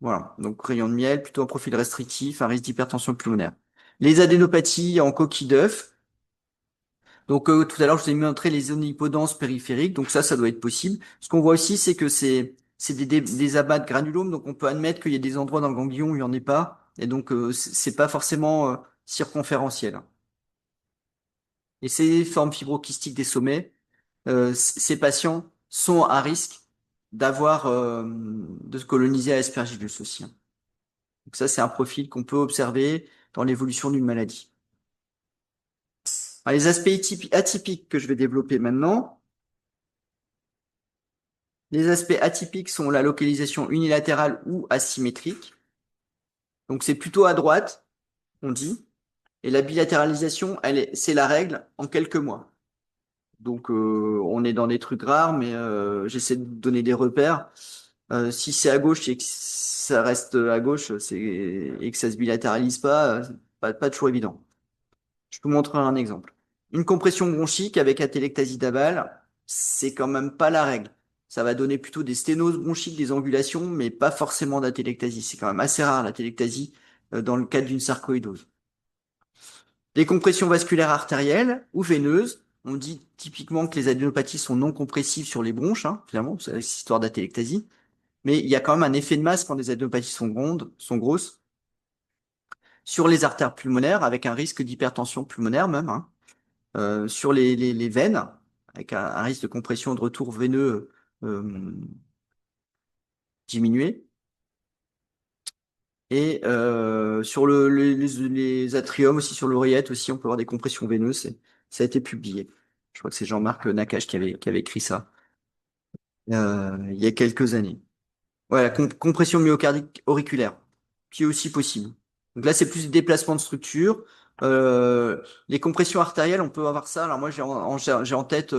Speaker 1: voilà. Donc rayon de miel, plutôt un profil restrictif, un risque d'hypertension pulmonaire. Les adénopathies en coquille d'œuf. Donc tout à l'heure, je vous ai montré les zones hypodenses périphériques. Donc ça doit être possible. Ce qu'on voit aussi, c'est que c'est des abats de granulomes. Donc on peut admettre qu'il y a des endroits dans le ganglion où il n'y en ait pas. Et donc c'est pas forcément circonférentiel. Et ces formes fibrokystiques des sommets, ces patients sont à risque de se coloniser à Aspergillus aussi, hein. Donc ça, c'est un profil qu'on peut observer dans l'évolution d'une maladie. Alors, les aspects atypiques que je vais développer maintenant. Les aspects atypiques sont la localisation unilatérale ou asymétrique. Donc c'est plutôt à droite, on dit. Et la bilatéralisation, c'est la règle en quelques mois. Donc on est dans des trucs rares, mais j'essaie de donner des repères. Si c'est à gauche et que ça reste à gauche, et que ça se bilatéralise pas, pas toujours évident. Je peux vous montrer un exemple. Une compression bronchique avec atélectasie d'aval, c'est quand même pas la règle. Ça va donner plutôt des sténoses bronchiques, des angulations, mais pas forcément d'atélectasie. C'est quand même assez rare l'atélectasie dans le cadre d'une sarcoïdose. Des compressions vasculaires artérielles ou veineuses. On dit typiquement que les adénopathies sont non compressives sur les bronches, hein, finalement, c'est cette histoire d'atélectasie. Mais il y a quand même un effet de masse quand les adénopathies sont grosses sur les artères pulmonaires avec un risque d'hypertension pulmonaire même, hein. Sur les veines, avec un risque de compression de retour veineux diminué. Et sur les atriums, aussi sur l'oreillette, aussi, on peut avoir des compressions veineuses. Ça a été publié. Je crois que c'est Jean-Marc Nakache qui avait écrit ça il y a quelques années. Ouais, la compression myocardique auriculaire, qui est aussi possible. Donc là, c'est plus déplacement de structure. Les compressions artérielles, on peut avoir ça. Alors moi, j'ai en tête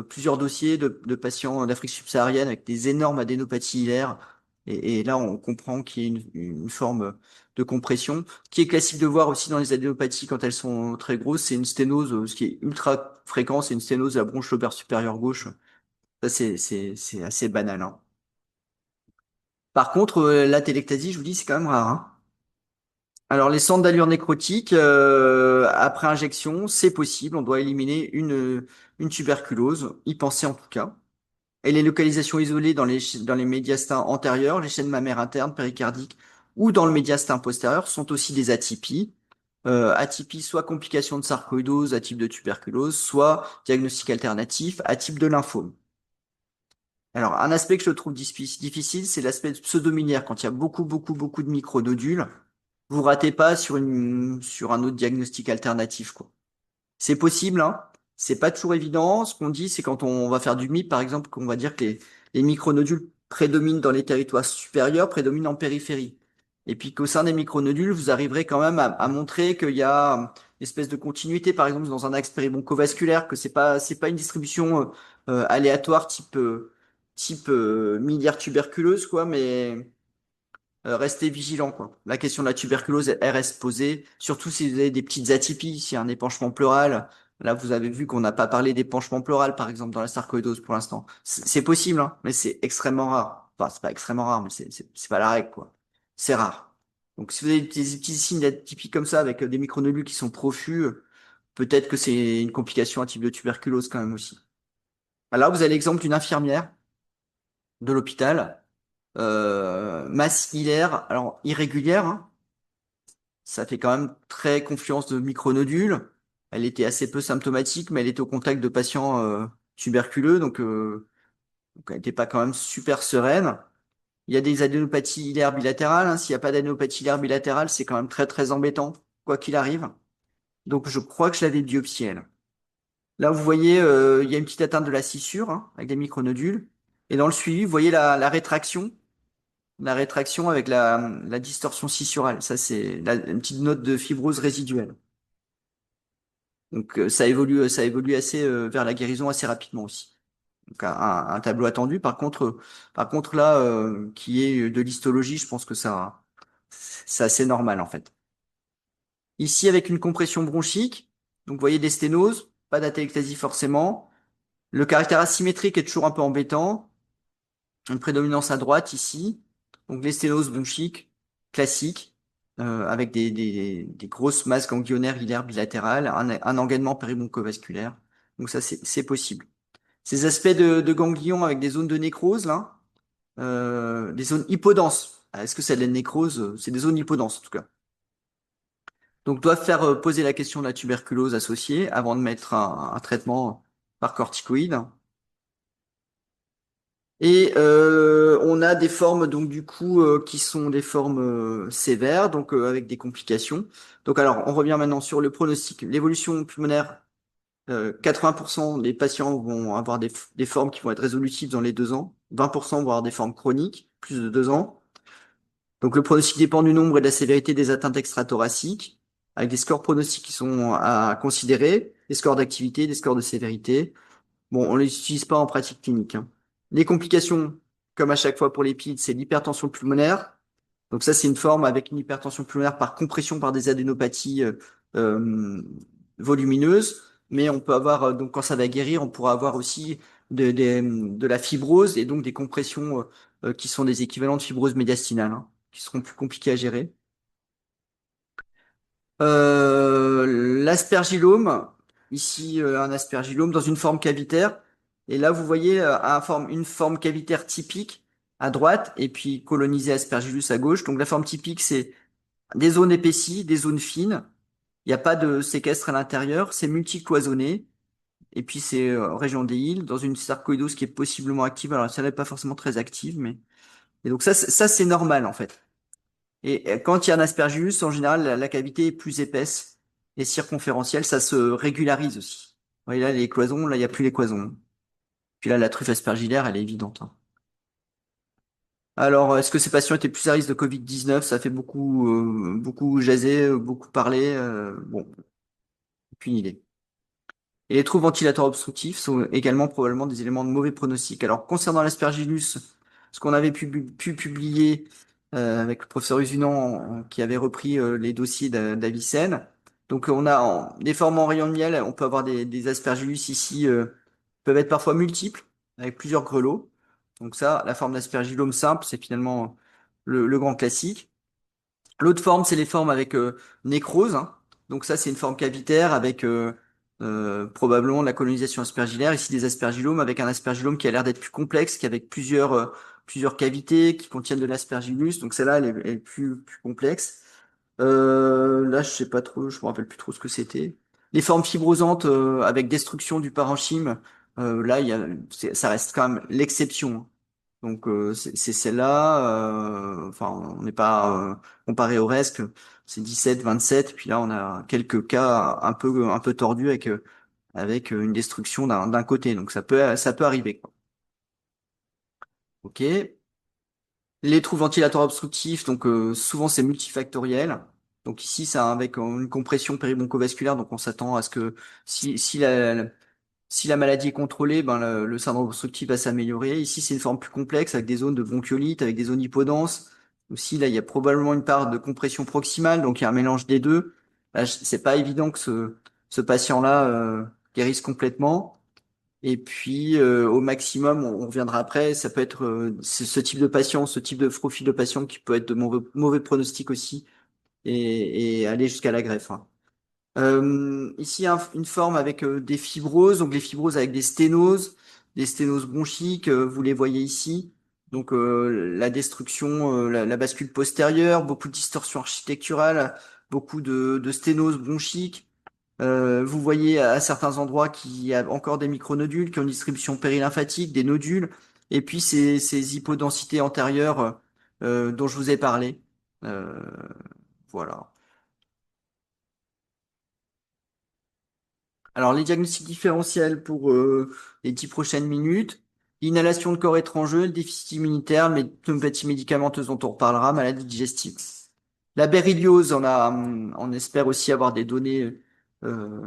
Speaker 1: plusieurs dossiers de patients d'Afrique subsaharienne avec des énormes adénopathies hilaires. Et là, on comprend qu'il y a une forme de compression, qui est classique de voir aussi dans les adénopathies quand elles sont très grosses. C'est une sténose, ce qui est ultra fréquent, c'est une sténose de la bronche lobaire supérieure gauche. Ça, c'est assez banal, hein. Par contre, la téléctasie, je vous dis, c'est quand même rare, hein. Alors, les centres d'allure nécrotique, après injection, c'est possible. On doit éliminer une tuberculose, y penser en tout cas. Et les localisations isolées dans les médiastins antérieurs, les chaînes mammaires internes, péricardiques ou dans le médiastin postérieur sont aussi des atypies. Atypie, soit complication de sarcoïdose à type de tuberculose, soit diagnostic alternatif à type de lymphome. Alors, un aspect que je trouve difficile, c'est l'aspect pseudominiaire. Quand il y a beaucoup de micronodules, vous ratez pas sur un autre diagnostic alternatif, quoi. C'est possible, hein. C'est pas toujours évident. Ce qu'on dit, c'est quand on va faire du MIP, par exemple, qu'on va dire que les micronodules prédominent dans les territoires supérieurs, prédominent en périphérie. Et puis qu'au sein des micronodules, vous arriverez quand même à montrer qu'il y a une espèce de continuité, par exemple, dans un axe périboncovasculaire, que c'est pas une distribution aléatoire type miliaire tuberculeuse, quoi, mais restez vigilant, quoi. La question de la tuberculose, elle reste posée, surtout si vous avez des petites atypies, s'il y a un épanchement pleural. Là, vous avez vu qu'on n'a pas parlé d'épanchement pleural, par exemple, dans la sarcoïdose pour l'instant. C'est possible, hein, mais c'est extrêmement rare. Enfin, c'est pas extrêmement rare, mais c'est pas la règle, quoi. C'est rare. Donc, si vous avez des petits signes d'atypie comme ça, avec des micronodules qui sont profus, peut-être que c'est une complication à type de tuberculose quand même aussi. Alors, vous avez l'exemple d'une infirmière de l'hôpital, masse hilaire, alors irrégulière, hein. Ça fait quand même très confiance de micronodules. Elle était assez peu symptomatique, mais elle était au contact de patients tuberculeux, donc elle n'était pas quand même super sereine. Il y a des adénopathies hilaires bilatérales, hein. S'il n'y a pas d'adénopathie hilaire bilatérale, c'est quand même très embêtant, quoi qu'il arrive. Donc je crois que je l'avais biopsiée, elle. Là, vous voyez, il y a une petite atteinte de la scissure, hein, avec des micronodules. Et dans le suivi, vous voyez la rétraction avec la distorsion scissurale. Ça, c'est une petite note de fibrose résiduelle. Donc ça évolue assez vers la guérison assez rapidement aussi. Donc un tableau attendu. Par contre là, qui est de l'histologie, je pense que ça, c'est assez normal en fait. Ici avec une compression bronchique, donc vous voyez des sténoses, pas d'atélectasie forcément. Le caractère asymétrique est toujours un peu embêtant. Une prédominance à droite ici. Donc les sténoses bronchiques classiques, avec des grosses masses ganglionnaires hilaires bilatérales, un engainement périboncovasculaire. Donc ça, c'est possible. Ces aspects de ganglions avec des zones de nécrose, là, des zones hypodenses. Ah, est-ce que c'est de la nécrose? C'est des zones hypodenses, en tout cas. Donc, doivent faire poser la question de la tuberculose associée avant de mettre un traitement par corticoïde. Et on a des formes donc du coup qui sont des formes sévères, donc avec des complications. Donc alors on revient maintenant sur le pronostic. L'évolution pulmonaire, 80% des patients vont avoir des formes qui vont être résolutives dans les 2 ans. 20% vont avoir des formes chroniques, plus de 2 ans. Donc le pronostic dépend du nombre et de la sévérité des atteintes extrathoraciques, avec des scores pronostiques qui sont à considérer, des scores d'activité, des scores de sévérité. Bon, on les utilise pas en pratique clinique, hein. Les complications, comme à chaque fois pour les PID, c'est l'hypertension pulmonaire. Donc ça, c'est une forme avec une hypertension pulmonaire par compression par des adénopathies euh, volumineuses. Mais on peut avoir, donc quand ça va guérir, on pourra avoir aussi de la fibrose et donc des compressions qui sont des équivalents de fibrose médiastinale, hein, qui seront plus compliquées à gérer. L'aspergillome, ici un aspergillome dans une forme cavitaire. Et là, vous voyez une forme cavitaire typique à droite et puis colonisé aspergillus à gauche. Donc la forme typique, c'est des zones épaissies, des zones fines. Il n'y a pas de séquestre à l'intérieur, c'est multicloisonné. Et puis c'est région des îles, dans une sarcoïdose qui est possiblement active. Alors ça n'est pas forcément très active, mais... Et donc ça c'est normal en fait. Et quand il y a un aspergillus, en général, la cavité est plus épaisse et circonférentielle, ça se régularise aussi. Vous voyez là, les cloisons, là, il n'y a plus les cloisons. Puis là, la truffe aspergillaire, elle est évidente, hein. Alors, est-ce que ces patients étaient plus à risque de Covid-19? Ça fait beaucoup jaser, beaucoup parler. Bon, aucune idée. Et les troubles ventilateurs obstructifs sont également probablement des éléments de mauvais pronostic. Alors, concernant l'aspergillus, ce qu'on avait pu publier avec le professeur Usunan qui avait repris les dossiers d'Avicenne. Donc, on a des formes en rayon de miel, on peut avoir des aspergillus ici, peuvent être parfois multiples, avec plusieurs grelots. Donc ça, la forme d'aspergillome simple, c'est finalement le grand classique. L'autre forme, c'est les formes avec nécrose, hein. Donc ça, c'est une forme cavitaire avec probablement de la colonisation aspergillaire. Ici, des aspergillomes avec un aspergillome qui a l'air d'être plus complexe, qui avec plusieurs cavités qui contiennent de l'aspergillus. Donc celle-là, elle est plus complexe. Là, je sais pas trop, je me rappelle plus trop ce que c'était. Les formes fibrosantes avec destruction du parenchyme, là, ça reste quand même l'exception, hein. Donc c'est celle-là. Enfin, on n'est pas comparé au reste, c'est 17, 27. Puis là, on a quelques cas un peu tordus avec une destruction d'un côté. Donc ça peut arriver, quoi. Ok. Les trous ventilatoires obstructifs, donc souvent c'est multifactoriel. Donc ici, ça avec une compression péribroncovasculaire, donc on s'attend à ce que si la maladie est contrôlée, ben le syndrome obstructif va s'améliorer. Ici, c'est une forme plus complexe avec des zones de bronchiolite, avec des zones hypodenses. Aussi, là, il y a probablement une part de compression proximale, donc il y a un mélange des deux. Là, c'est pas évident que ce patient-là guérisse complètement. Et puis, au maximum, on reviendra après, ça peut être ce type de patient, ce type de profil de patient qui peut être de mauvais pronostic aussi et aller jusqu'à la greffe, hein. Ici, une forme avec des fibroses, donc les fibroses avec des sténoses bronchiques, vous les voyez ici. Donc la destruction, la bascule postérieure, beaucoup de distorsion architecturale, beaucoup de sténoses bronchiques. Vous voyez à certains endroits qu'il y a encore des micronodules qui ont une distribution périlymphatique, des nodules, et puis ces hypodensités antérieures dont je vous ai parlé. Euh, voilà. Alors, les diagnostics différentiels pour les 10 prochaines minutes. L'inhalation de corps étranger, le déficit immunitaire, l'homéopathie médicamenteuse dont on reparlera, maladie digestive. La berlioz, on espère aussi avoir des données, euh,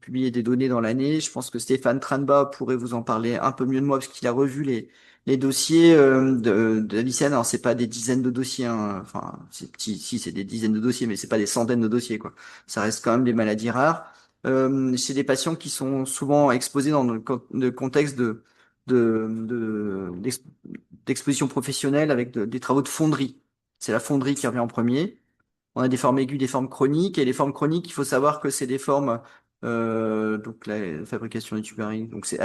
Speaker 1: publier des données dans l'année. Je pense que Stéphane Tranba pourrait vous en parler un peu mieux de moi parce qu'il a revu les dossiers de la lycéenne. Alors, c'est pas des dizaines de dossiers, hein. Enfin, c'est petit, si, c'est des dizaines de dossiers, mais c'est pas des centaines de dossiers, quoi. Ça reste quand même des maladies rares. C'est des patients qui sont souvent exposés dans le contexte d'exposition professionnelle avec des travaux de fonderie. C'est la fonderie qui revient en premier. On a des formes aiguës, des formes chroniques, et les formes chroniques, il faut savoir que c'est des formes, donc la fabrication des tuberies, donc c'est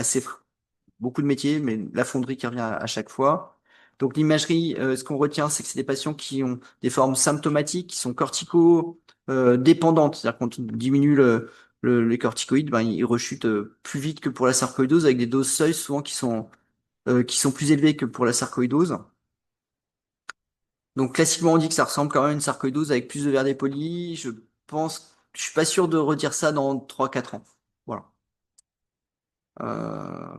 Speaker 1: beaucoup de métiers, mais la fonderie qui revient à chaque fois. Donc l'imagerie, ce qu'on retient, c'est que c'est des patients qui ont des formes symptomatiques, qui sont cortico dépendantes, c'est-à-dire qu'on diminue les corticoïdes, ben, ils rechutent plus vite que pour la sarcoïdose, avec des doses seuil souvent qui sont plus élevées que pour la sarcoïdose. Donc classiquement, on dit que ça ressemble quand même à une sarcoïdose avec plus de verre dépoli. Je suis pas sûr de redire ça dans 3 4 ans. Voilà. Euh,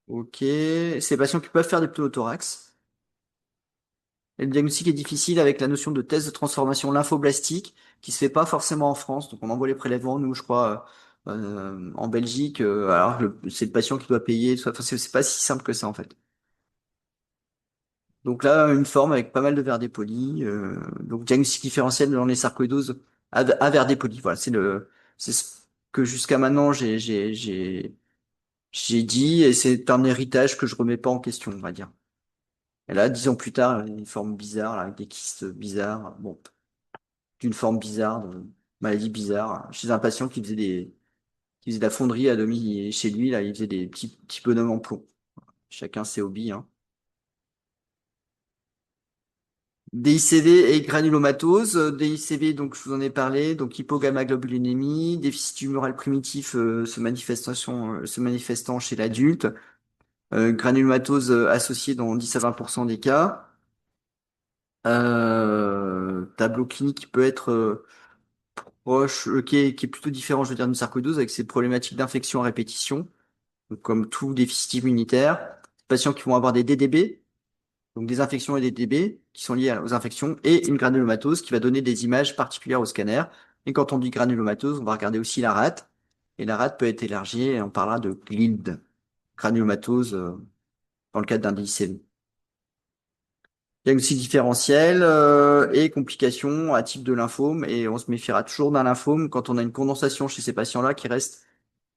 Speaker 1: ok. Ces patients qui peuvent faire des pneumothorax. Et le diagnostic est difficile avec la notion de test de transformation lymphoblastique qui se fait pas forcément en France. Donc on envoie les prélèvements, nous, je crois, en Belgique. Alors c'est le patient qui doit payer. Enfin, c'est pas si simple que ça en fait. Donc là, une forme avec pas mal de verres dépolis. Donc diagnostic différentiel dans les sarcoïdoses à verres dépolis. Voilà, c'est ce que jusqu'à maintenant j'ai dit et c'est un héritage que je remets pas en question, on va dire. Et là, 10 ans plus tard, une forme bizarre, là, avec des kystes bizarres. Bon, d'une forme bizarre, de maladie bizarre. Chez un patient qui faisait de la fonderie à demi chez lui, là, il faisait des petits bonhommes en plomb. Chacun ses hobbies, hein. DICV et granulomatose. DICV, donc je vous en ai parlé, donc hypogammaglobulinémie, déficit tumoral primitif se manifestant chez l'adulte, granulomatose associée dans 10 à 20% des cas. Tableau clinique qui peut être proche, qui est plutôt différent, je veux dire, d'une sarcoïdose avec ses problématiques d'infection à répétition, donc comme tout déficit immunitaire. Patients qui vont avoir des DDB, donc des infections et des TB qui sont liées aux infections, et une granulomatose qui va donner des images particulières au scanner. Et quand on dit granulomatose, on va regarder aussi la rate. Et la rate peut être élargie et on parlera de GLID, granulomatose, dans le cadre d'un DICM. Diagnostic différentiel et complications à type de lymphome. Et on se méfiera toujours d'un lymphome quand on a une condensation chez ces patients-là qui reste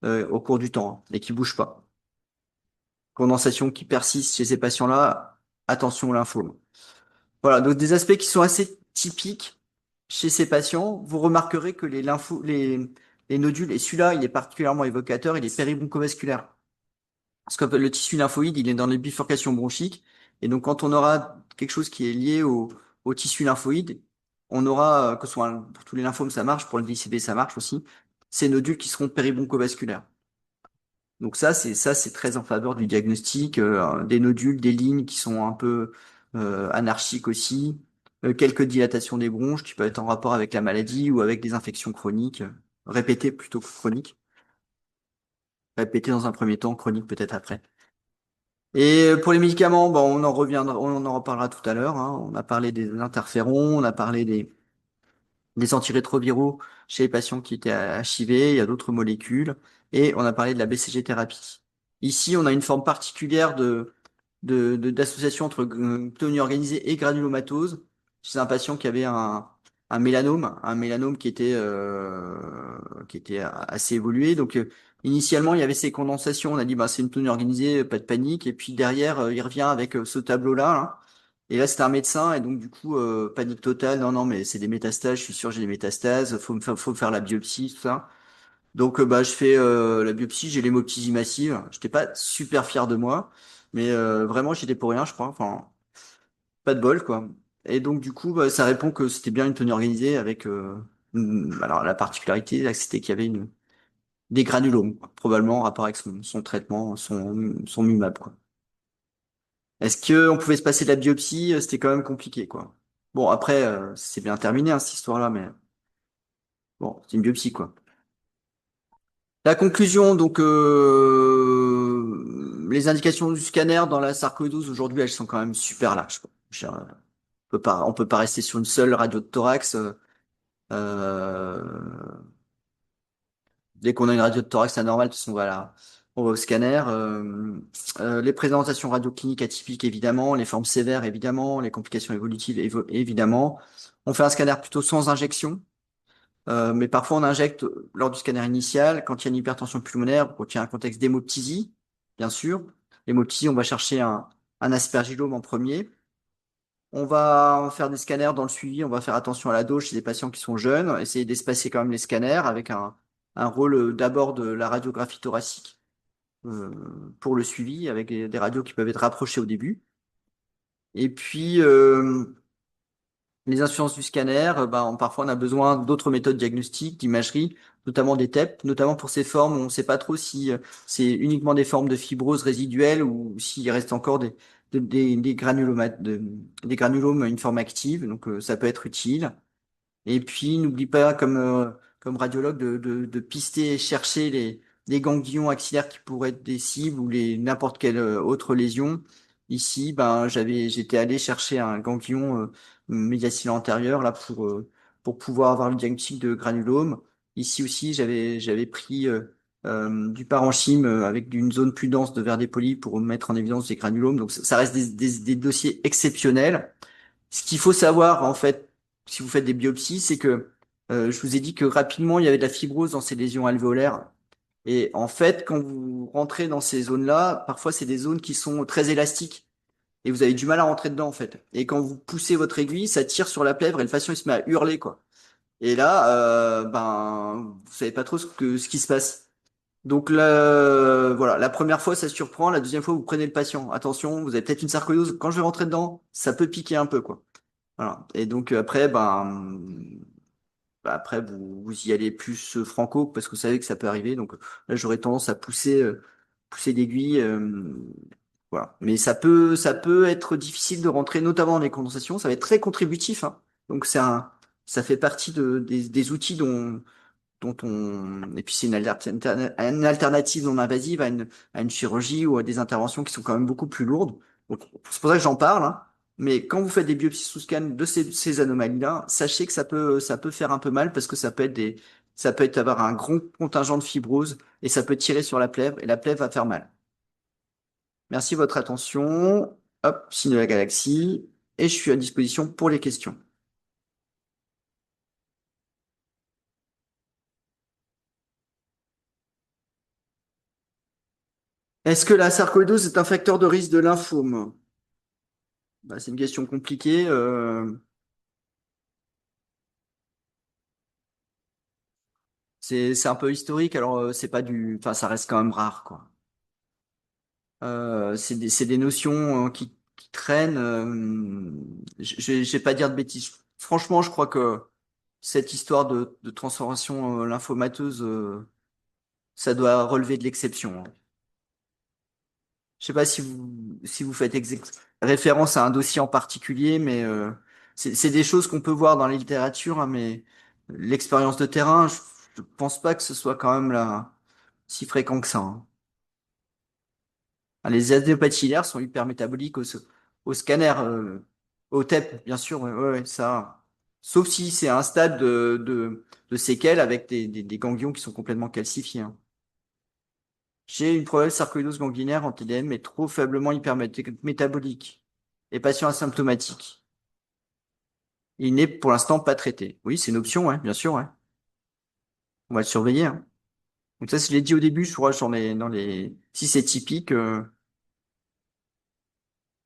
Speaker 1: au cours du temps, hein, et qui bouge pas. Condensation qui persiste chez ces patients-là, attention au lymphome. Voilà, donc des aspects qui sont assez typiques chez ces patients, vous remarquerez que les nodules, et celui-là, il est particulièrement évocateur, il est péribroncovasculaire. Parce que le tissu lymphoïde, il est dans les bifurcations bronchiques. Et donc, quand on aura quelque chose qui est lié au tissu lymphoïde, on aura, que ce soit pour tous les lymphomes, ça marche, pour le VICB, ça marche aussi, ces nodules qui seront péribroncovasculaires. Donc ça, c'est très en faveur du diagnostic, des nodules, des lignes qui sont un peu anarchiques aussi, quelques dilatations des bronches qui peuvent être en rapport avec la maladie ou avec des infections chroniques, répétées plutôt que chroniques, répétées dans un premier temps, chroniques peut-être après. Et pour les médicaments, bon, on en reviendra, on en reparlera tout à l'heure, hein. On a parlé des interférons, on a parlé des antirétroviraux chez les patients qui étaient HIV, il y a d'autres molécules, et on a parlé de la BCG thérapie. Ici, on a une forme particulière d'association entre pneumonie organisée et granulomatose chez un patient qui avait un mélanome qui était assez évolué. Donc, initialement, il y avait ces condensations. On a dit, bah, c'est une pneumonie organisée, pas de panique. Et puis derrière, il revient avec ce tableau-là, hein. Et là, c'était un médecin, et donc du coup, panique totale. Non, non, mais c'est des métastases. Je suis sûr, j'ai des métastases. Faut me faire la biopsie, tout ça. Donc, bah, je fais la biopsie. J'ai l'hémoptysie massive. J'étais pas super fier de moi, mais vraiment, j'étais pour rien, je crois. Enfin, pas de bol, quoi. Et donc, du coup, bah, ça répond que c'était bien une tenue organisée avec. Alors, la particularité, là, c'était qu'il y avait des granulomes, quoi, probablement en rapport avec son traitement, son MUMAP, quoi. Est-ce que on pouvait se passer de la biopsie? C'était quand même compliqué, quoi. Bon, après, c'est bien terminé, hein, cette histoire-là, mais bon, c'est une biopsie, quoi. La conclusion, donc, les indications du scanner dans la sarcoïdose, aujourd'hui, elles sont quand même super larges, quoi. On peut pas rester sur une seule radio de thorax. Euh, Dès qu'on a une radio de thorax anormale, de toute façon, voilà, on va au scanner. Les présentations radiocliniques atypiques, évidemment, les formes sévères, évidemment, les complications évolutives, évidemment. On fait un scanner plutôt sans injection, mais parfois on injecte lors du scanner initial, quand il y a une hypertension pulmonaire, quand il y a un contexte d'hémoptysie, bien sûr. L'hémoptysie, on va chercher un aspergillome en premier. On va faire des scanners dans le suivi, on va faire attention à la dose chez des patients qui sont jeunes, essayer d'espacer quand même les scanners avec un rôle d'abord de la radiographie thoracique euh, pour le suivi, avec des radios qui peuvent être rapprochées au début. Et puis, les insuffisances du scanner, ben, parfois on a besoin d'autres méthodes diagnostiques, d'imagerie, notamment des TEP, notamment pour ces formes où on ne sait pas trop si c'est uniquement des formes de fibrose résiduelle ou s'il reste encore des des granulomes à une forme active, donc ça peut être utile. Et puis, n'oublie pas, comme radiologue, de pister et chercher les ganglions axillaires qui pourraient être des cibles ou n'importe quelle autre lésion. Ici, ben, j'étais allé chercher un ganglion médiastinal antérieur là pour pouvoir avoir le diagnostic de granulome. Ici aussi, j'avais pris du parenchyme avec une zone plus dense de verre dépoli pour mettre en évidence des granulomes. Donc, ça reste des dossiers exceptionnels. Ce qu'il faut savoir, en fait, si vous faites des biopsies, c'est que je vous ai dit que rapidement, il y avait de la fibrose dans ces lésions alvéolaires. Et en fait, quand vous rentrez dans ces zones-là, parfois, c'est des zones qui sont très élastiques. Et vous avez du mal à rentrer dedans, en fait. Et quand vous poussez votre aiguille, ça tire sur la plèvre et le patient, il se met à hurler, quoi. Et là, ben, vous savez pas trop ce qui se passe. Donc là, voilà, la première fois, ça surprend. La deuxième fois, vous prenez le patient. Attention, vous avez peut-être une sarcoïdose. Quand je vais rentrer dedans, ça peut piquer un peu, quoi. Voilà. Et donc après, après vous y allez plus franco parce que vous savez que ça peut arriver. Donc là, j'aurais tendance à pousser l'aiguille. Voilà. Mais ça peut être difficile de rentrer, notamment dans les condensations. Ça va être très contributif, hein. Donc ça fait partie des outils dont on, et puis c'est une alternative non invasive à une chirurgie ou à des interventions qui sont quand même beaucoup plus lourdes. Donc, c'est pour ça que j'en parle, hein. Mais quand vous faites des biopsies sous scan de ces anomalies-là, sachez que ça peut faire un peu mal parce que ça peut être avoir un grand contingent de fibrose et ça peut tirer sur la plèvre et la plèvre va faire mal. Merci de votre attention. Hop, signe de la galaxie et je suis à disposition pour les questions. Est-ce que la sarcoïdose est un facteur de risque de lymphome? Bah, c'est une question compliquée. C'est un peu historique, alors c'est pas enfin ça reste quand même rare, quoi. C'est des notions qui traînent. Je vais pas dire de bêtises. Franchement, je crois que cette histoire de transformation lymphomateuse, ça doit relever de l'exception, hein. Je sais pas si vous faites référence à un dossier en particulier, mais c'est des choses qu'on peut voir dans la littérature, hein, mais l'expérience de terrain, je pense pas que ce soit quand même là si fréquent que ça, hein. Ah, les adénopathies hilaires sont hyper métaboliques au scanner, au TEP, bien sûr, ouais, ouais, ouais, ça. Sauf si c'est un stade de séquelles avec des ganglions qui sont complètement calcifiés, hein. J'ai une probable sarcoïdose ganglionaire en TDM, mais trop faiblement hypermétabolique. Et patient asymptomatique. Il n'est pour l'instant pas traité. Oui, c'est une option, ouais, bien sûr, ouais. On va le surveiller, hein. Donc ça, je l'ai dit au début, je crois, si c'est typique,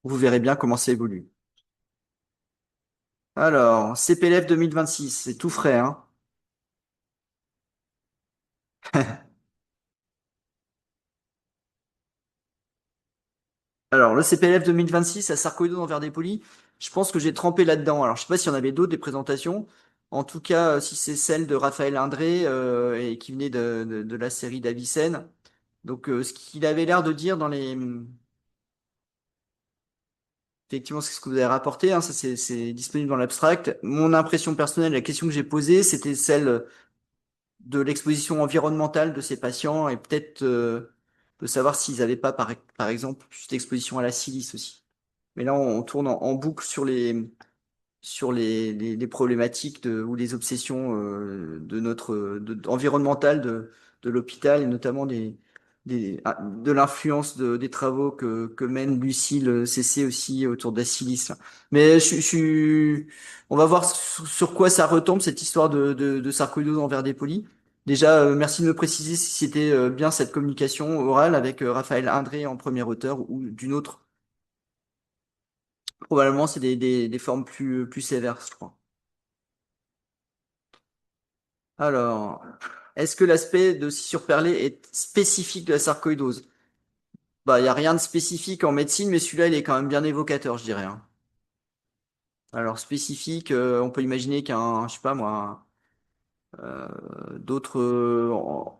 Speaker 1: vous verrez bien comment ça évolue. Alors, CPLF 2026, c'est tout frais, hein. Alors, le CPLF 2026 à sarcoïdose envers des polis, je pense que j'ai trempé là-dedans. Alors, je sais pas s'il y en avait d'autres des présentations. En tout cas, si c'est celle de Raphaël Indré et qui venait de la série d'Avicenne. Donc, ce qu'il avait l'air de dire dans les... Effectivement, c'est ce que vous avez rapporté, hein, ça c'est disponible dans l'abstract. Mon impression personnelle, la question que j'ai posée, c'était celle de l'exposition environnementale de ces patients et peut-être de savoir s'ils n'avaient pas, par exemple, juste exposition à la silice aussi. Mais là, on tourne en boucle sur les problématiques ou les obsessions environnementales de l'hôpital et notamment de l'influence des travaux que mène Lucille Cessé aussi autour de la silice. Mais on va voir sur quoi ça retombe cette histoire de sarcoïdose envers des polis. Déjà, merci de me préciser si c'était bien cette communication orale avec Raphaël Indré en premier auteur ou d'une autre. Probablement, c'est des formes plus sévères, je crois. Alors, est-ce que l'aspect de scissure perlée est spécifique de la sarcoïdose? Bah, il n'y a rien de spécifique en médecine, mais celui-là, il est quand même bien évocateur, je dirais, hein. Alors, spécifique, on peut imaginer je sais pas moi, d'autres.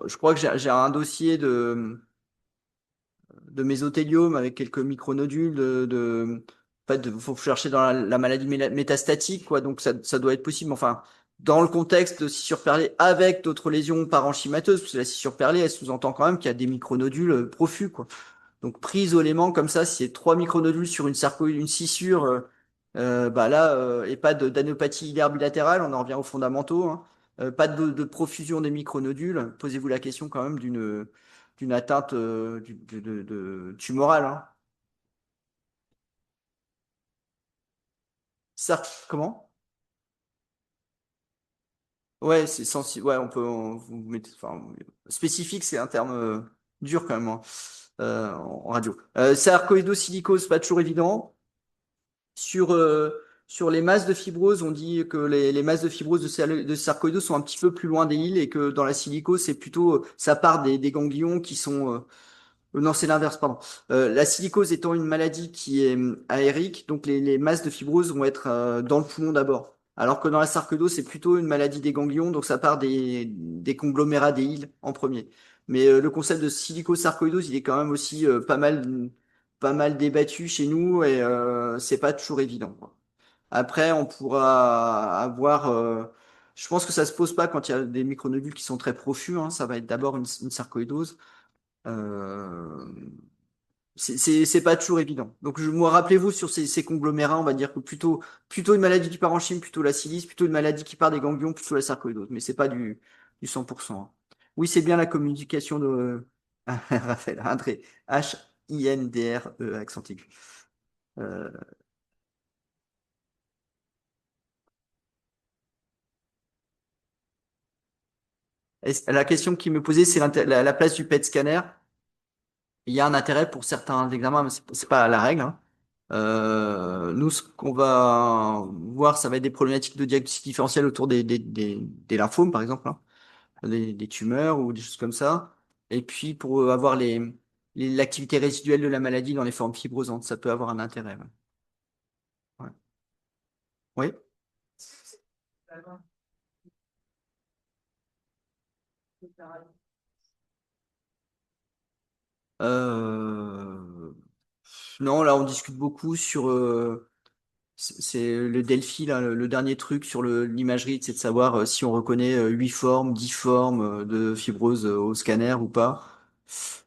Speaker 1: Je crois que j'ai un dossier de mésothéliome avec quelques micronodules en fait, faut chercher dans la maladie métastatique, quoi. Donc ça doit être possible. Enfin, dans le contexte de scissure perlée avec d'autres lésions parenchymateuses, parce que la scissure perlée, elle sous-entend quand même qu'il y a des micronodules profus, quoi. Donc pris isolément comme ça, si c'est trois micronodules sur une scissure, bah là, et pas d'anopathie hilaire bilatérale, on en revient aux fondamentaux, hein. Pas de profusion des micronodules. Posez-vous la question quand même d'une atteinte tumorale, hein. Ça, comment? Ouais, c'est sensible. Ouais, vous mettez, enfin, spécifique, c'est un terme dur quand même, hein, en radio. Sarcoïdosilicose, pas toujours évident. Sur, sur les masses de fibrose, on dit que les masses de fibrose de sarcoïdose sont un petit peu plus loin des îles et que dans la silicose, c'est plutôt, ça part des ganglions qui sont, non, c'est l'inverse, pardon. La silicose étant une maladie qui est aérique, donc les masses de fibrose vont être dans le poumon d'abord. Alors que dans la sarcoïdose, c'est plutôt une maladie des ganglions, donc ça part des conglomérats des îles en premier. Mais le concept de silicosarcoïdose, il est quand même aussi pas mal débattu chez nous et c'est pas toujours évident, quoi. Après, on pourra avoir. Je pense que ça se pose pas quand il y a des micronodules qui sont très profus, hein. Ça va être d'abord une sarcoïdose. Euh, c'est pas toujours évident. Donc, moi, rappelez-vous sur ces conglomérats, on va dire que plutôt une maladie du parenchyme, plutôt la silice, plutôt une maladie qui part des ganglions, plutôt la sarcoïdose. Mais c'est pas du 100%, hein. Oui, c'est bien la communication de Raphaël Indré. Hindre, accent aigu. Euh, la question qui me posait, c'est la place du PET scanner. Il y a un intérêt pour certains examens, mais c'est pas la règle, hein. Nous, ce qu'on va voir, ça va être des problématiques de diagnostic différentiel autour des lymphomes, par exemple, hein. des tumeurs ou des choses comme ça. Et puis pour avoir l'activité résiduelle de la maladie dans les formes fibrosantes, ça peut avoir un intérêt. Ouais. Oui. Euh, Non, là on discute beaucoup sur c'est le Delphi, là, le dernier truc sur l'imagerie, c'est de savoir si on reconnaît 8 formes, 10 formes de fibrose au scanner ou pas.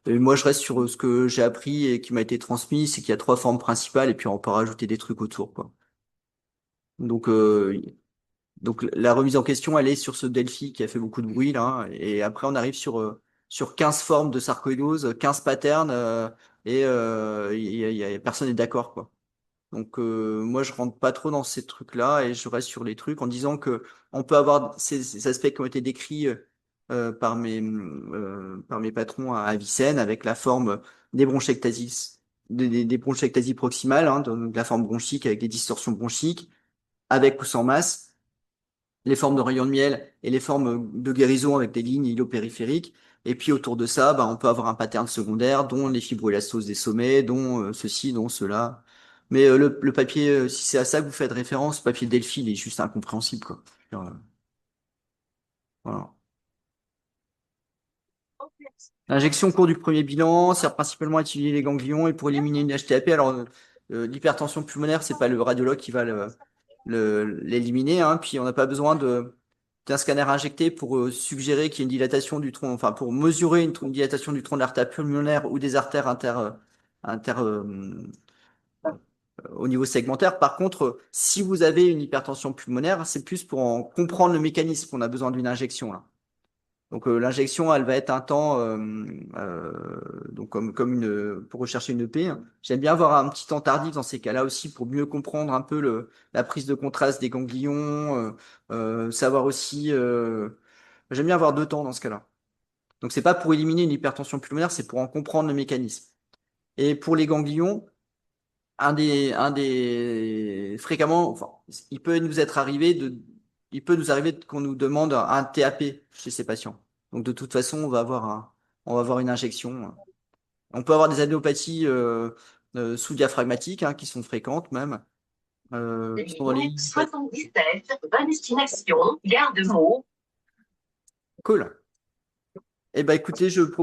Speaker 1: Et moi, je reste sur ce que j'ai appris et qui m'a été transmis, c'est qu'il y a 3 formes principales et puis on peut rajouter des trucs autour, quoi. Donc, la remise en question, elle est sur ce Delphi qui a fait beaucoup de bruit, là. Et après, on arrive sur 15 formes de sarcoïdose, 15 patterns, et personne n'est d'accord, quoi. Donc moi je rentre pas trop dans ces trucs-là et je reste sur les trucs en disant que on peut avoir ces aspects qui ont été décrits par mes patrons à Avicenne avec la forme des bronchiectasies, des bronchiectasies proximales, hein, donc la forme bronchique avec des distorsions bronchiques, avec ou sans masse, les formes de rayons de miel et les formes de guérison avec des lignes îlopériphériques. Et puis autour de ça, bah, on peut avoir un pattern secondaire, dont les fibroélastoses des sommets, dont ceci, dont cela. Mais le papier, si c'est à ça que vous faites référence, le papier Delphi, il est juste incompréhensible, quoi. Voilà. L'injection au cours du premier bilan sert principalement à étudier les ganglions et pour éliminer une HTAP. Alors, l'hypertension pulmonaire, c'est pas le radiologue qui va l'éliminer, hein. Puis, on n'a pas besoin d'un scanner injecté pour suggérer qu'il y a une dilatation du tronc, enfin, pour mesurer une dilatation du tronc de l'artère pulmonaire ou des artères inter, au niveau segmentaire. Par contre, si vous avez une hypertension pulmonaire, c'est plus pour en comprendre le mécanisme qu'on a besoin d'une injection, là. Donc l'injection, elle va être un temps, donc comme pour rechercher une EP. J'aime bien avoir un petit temps tardif dans ces cas-là aussi pour mieux comprendre un peu la prise de contraste des ganglions, savoir aussi. J'aime bien avoir 2 temps dans ce cas-là. Donc c'est pas pour éliminer une hypertension pulmonaire, c'est pour en comprendre le mécanisme. Et pour les ganglions, fréquemment, enfin, il peut nous être arrivé il peut nous arriver qu'on nous demande un TAP chez ces patients. Donc de toute façon, on va avoir une injection. On peut avoir des adénopathies sous-diaphragmatiques, hein, qui sont fréquentes même, qui sont dans les
Speaker 4: 77, bonne destination, garde-mot.
Speaker 1: Cool. Eh ben écoutez, je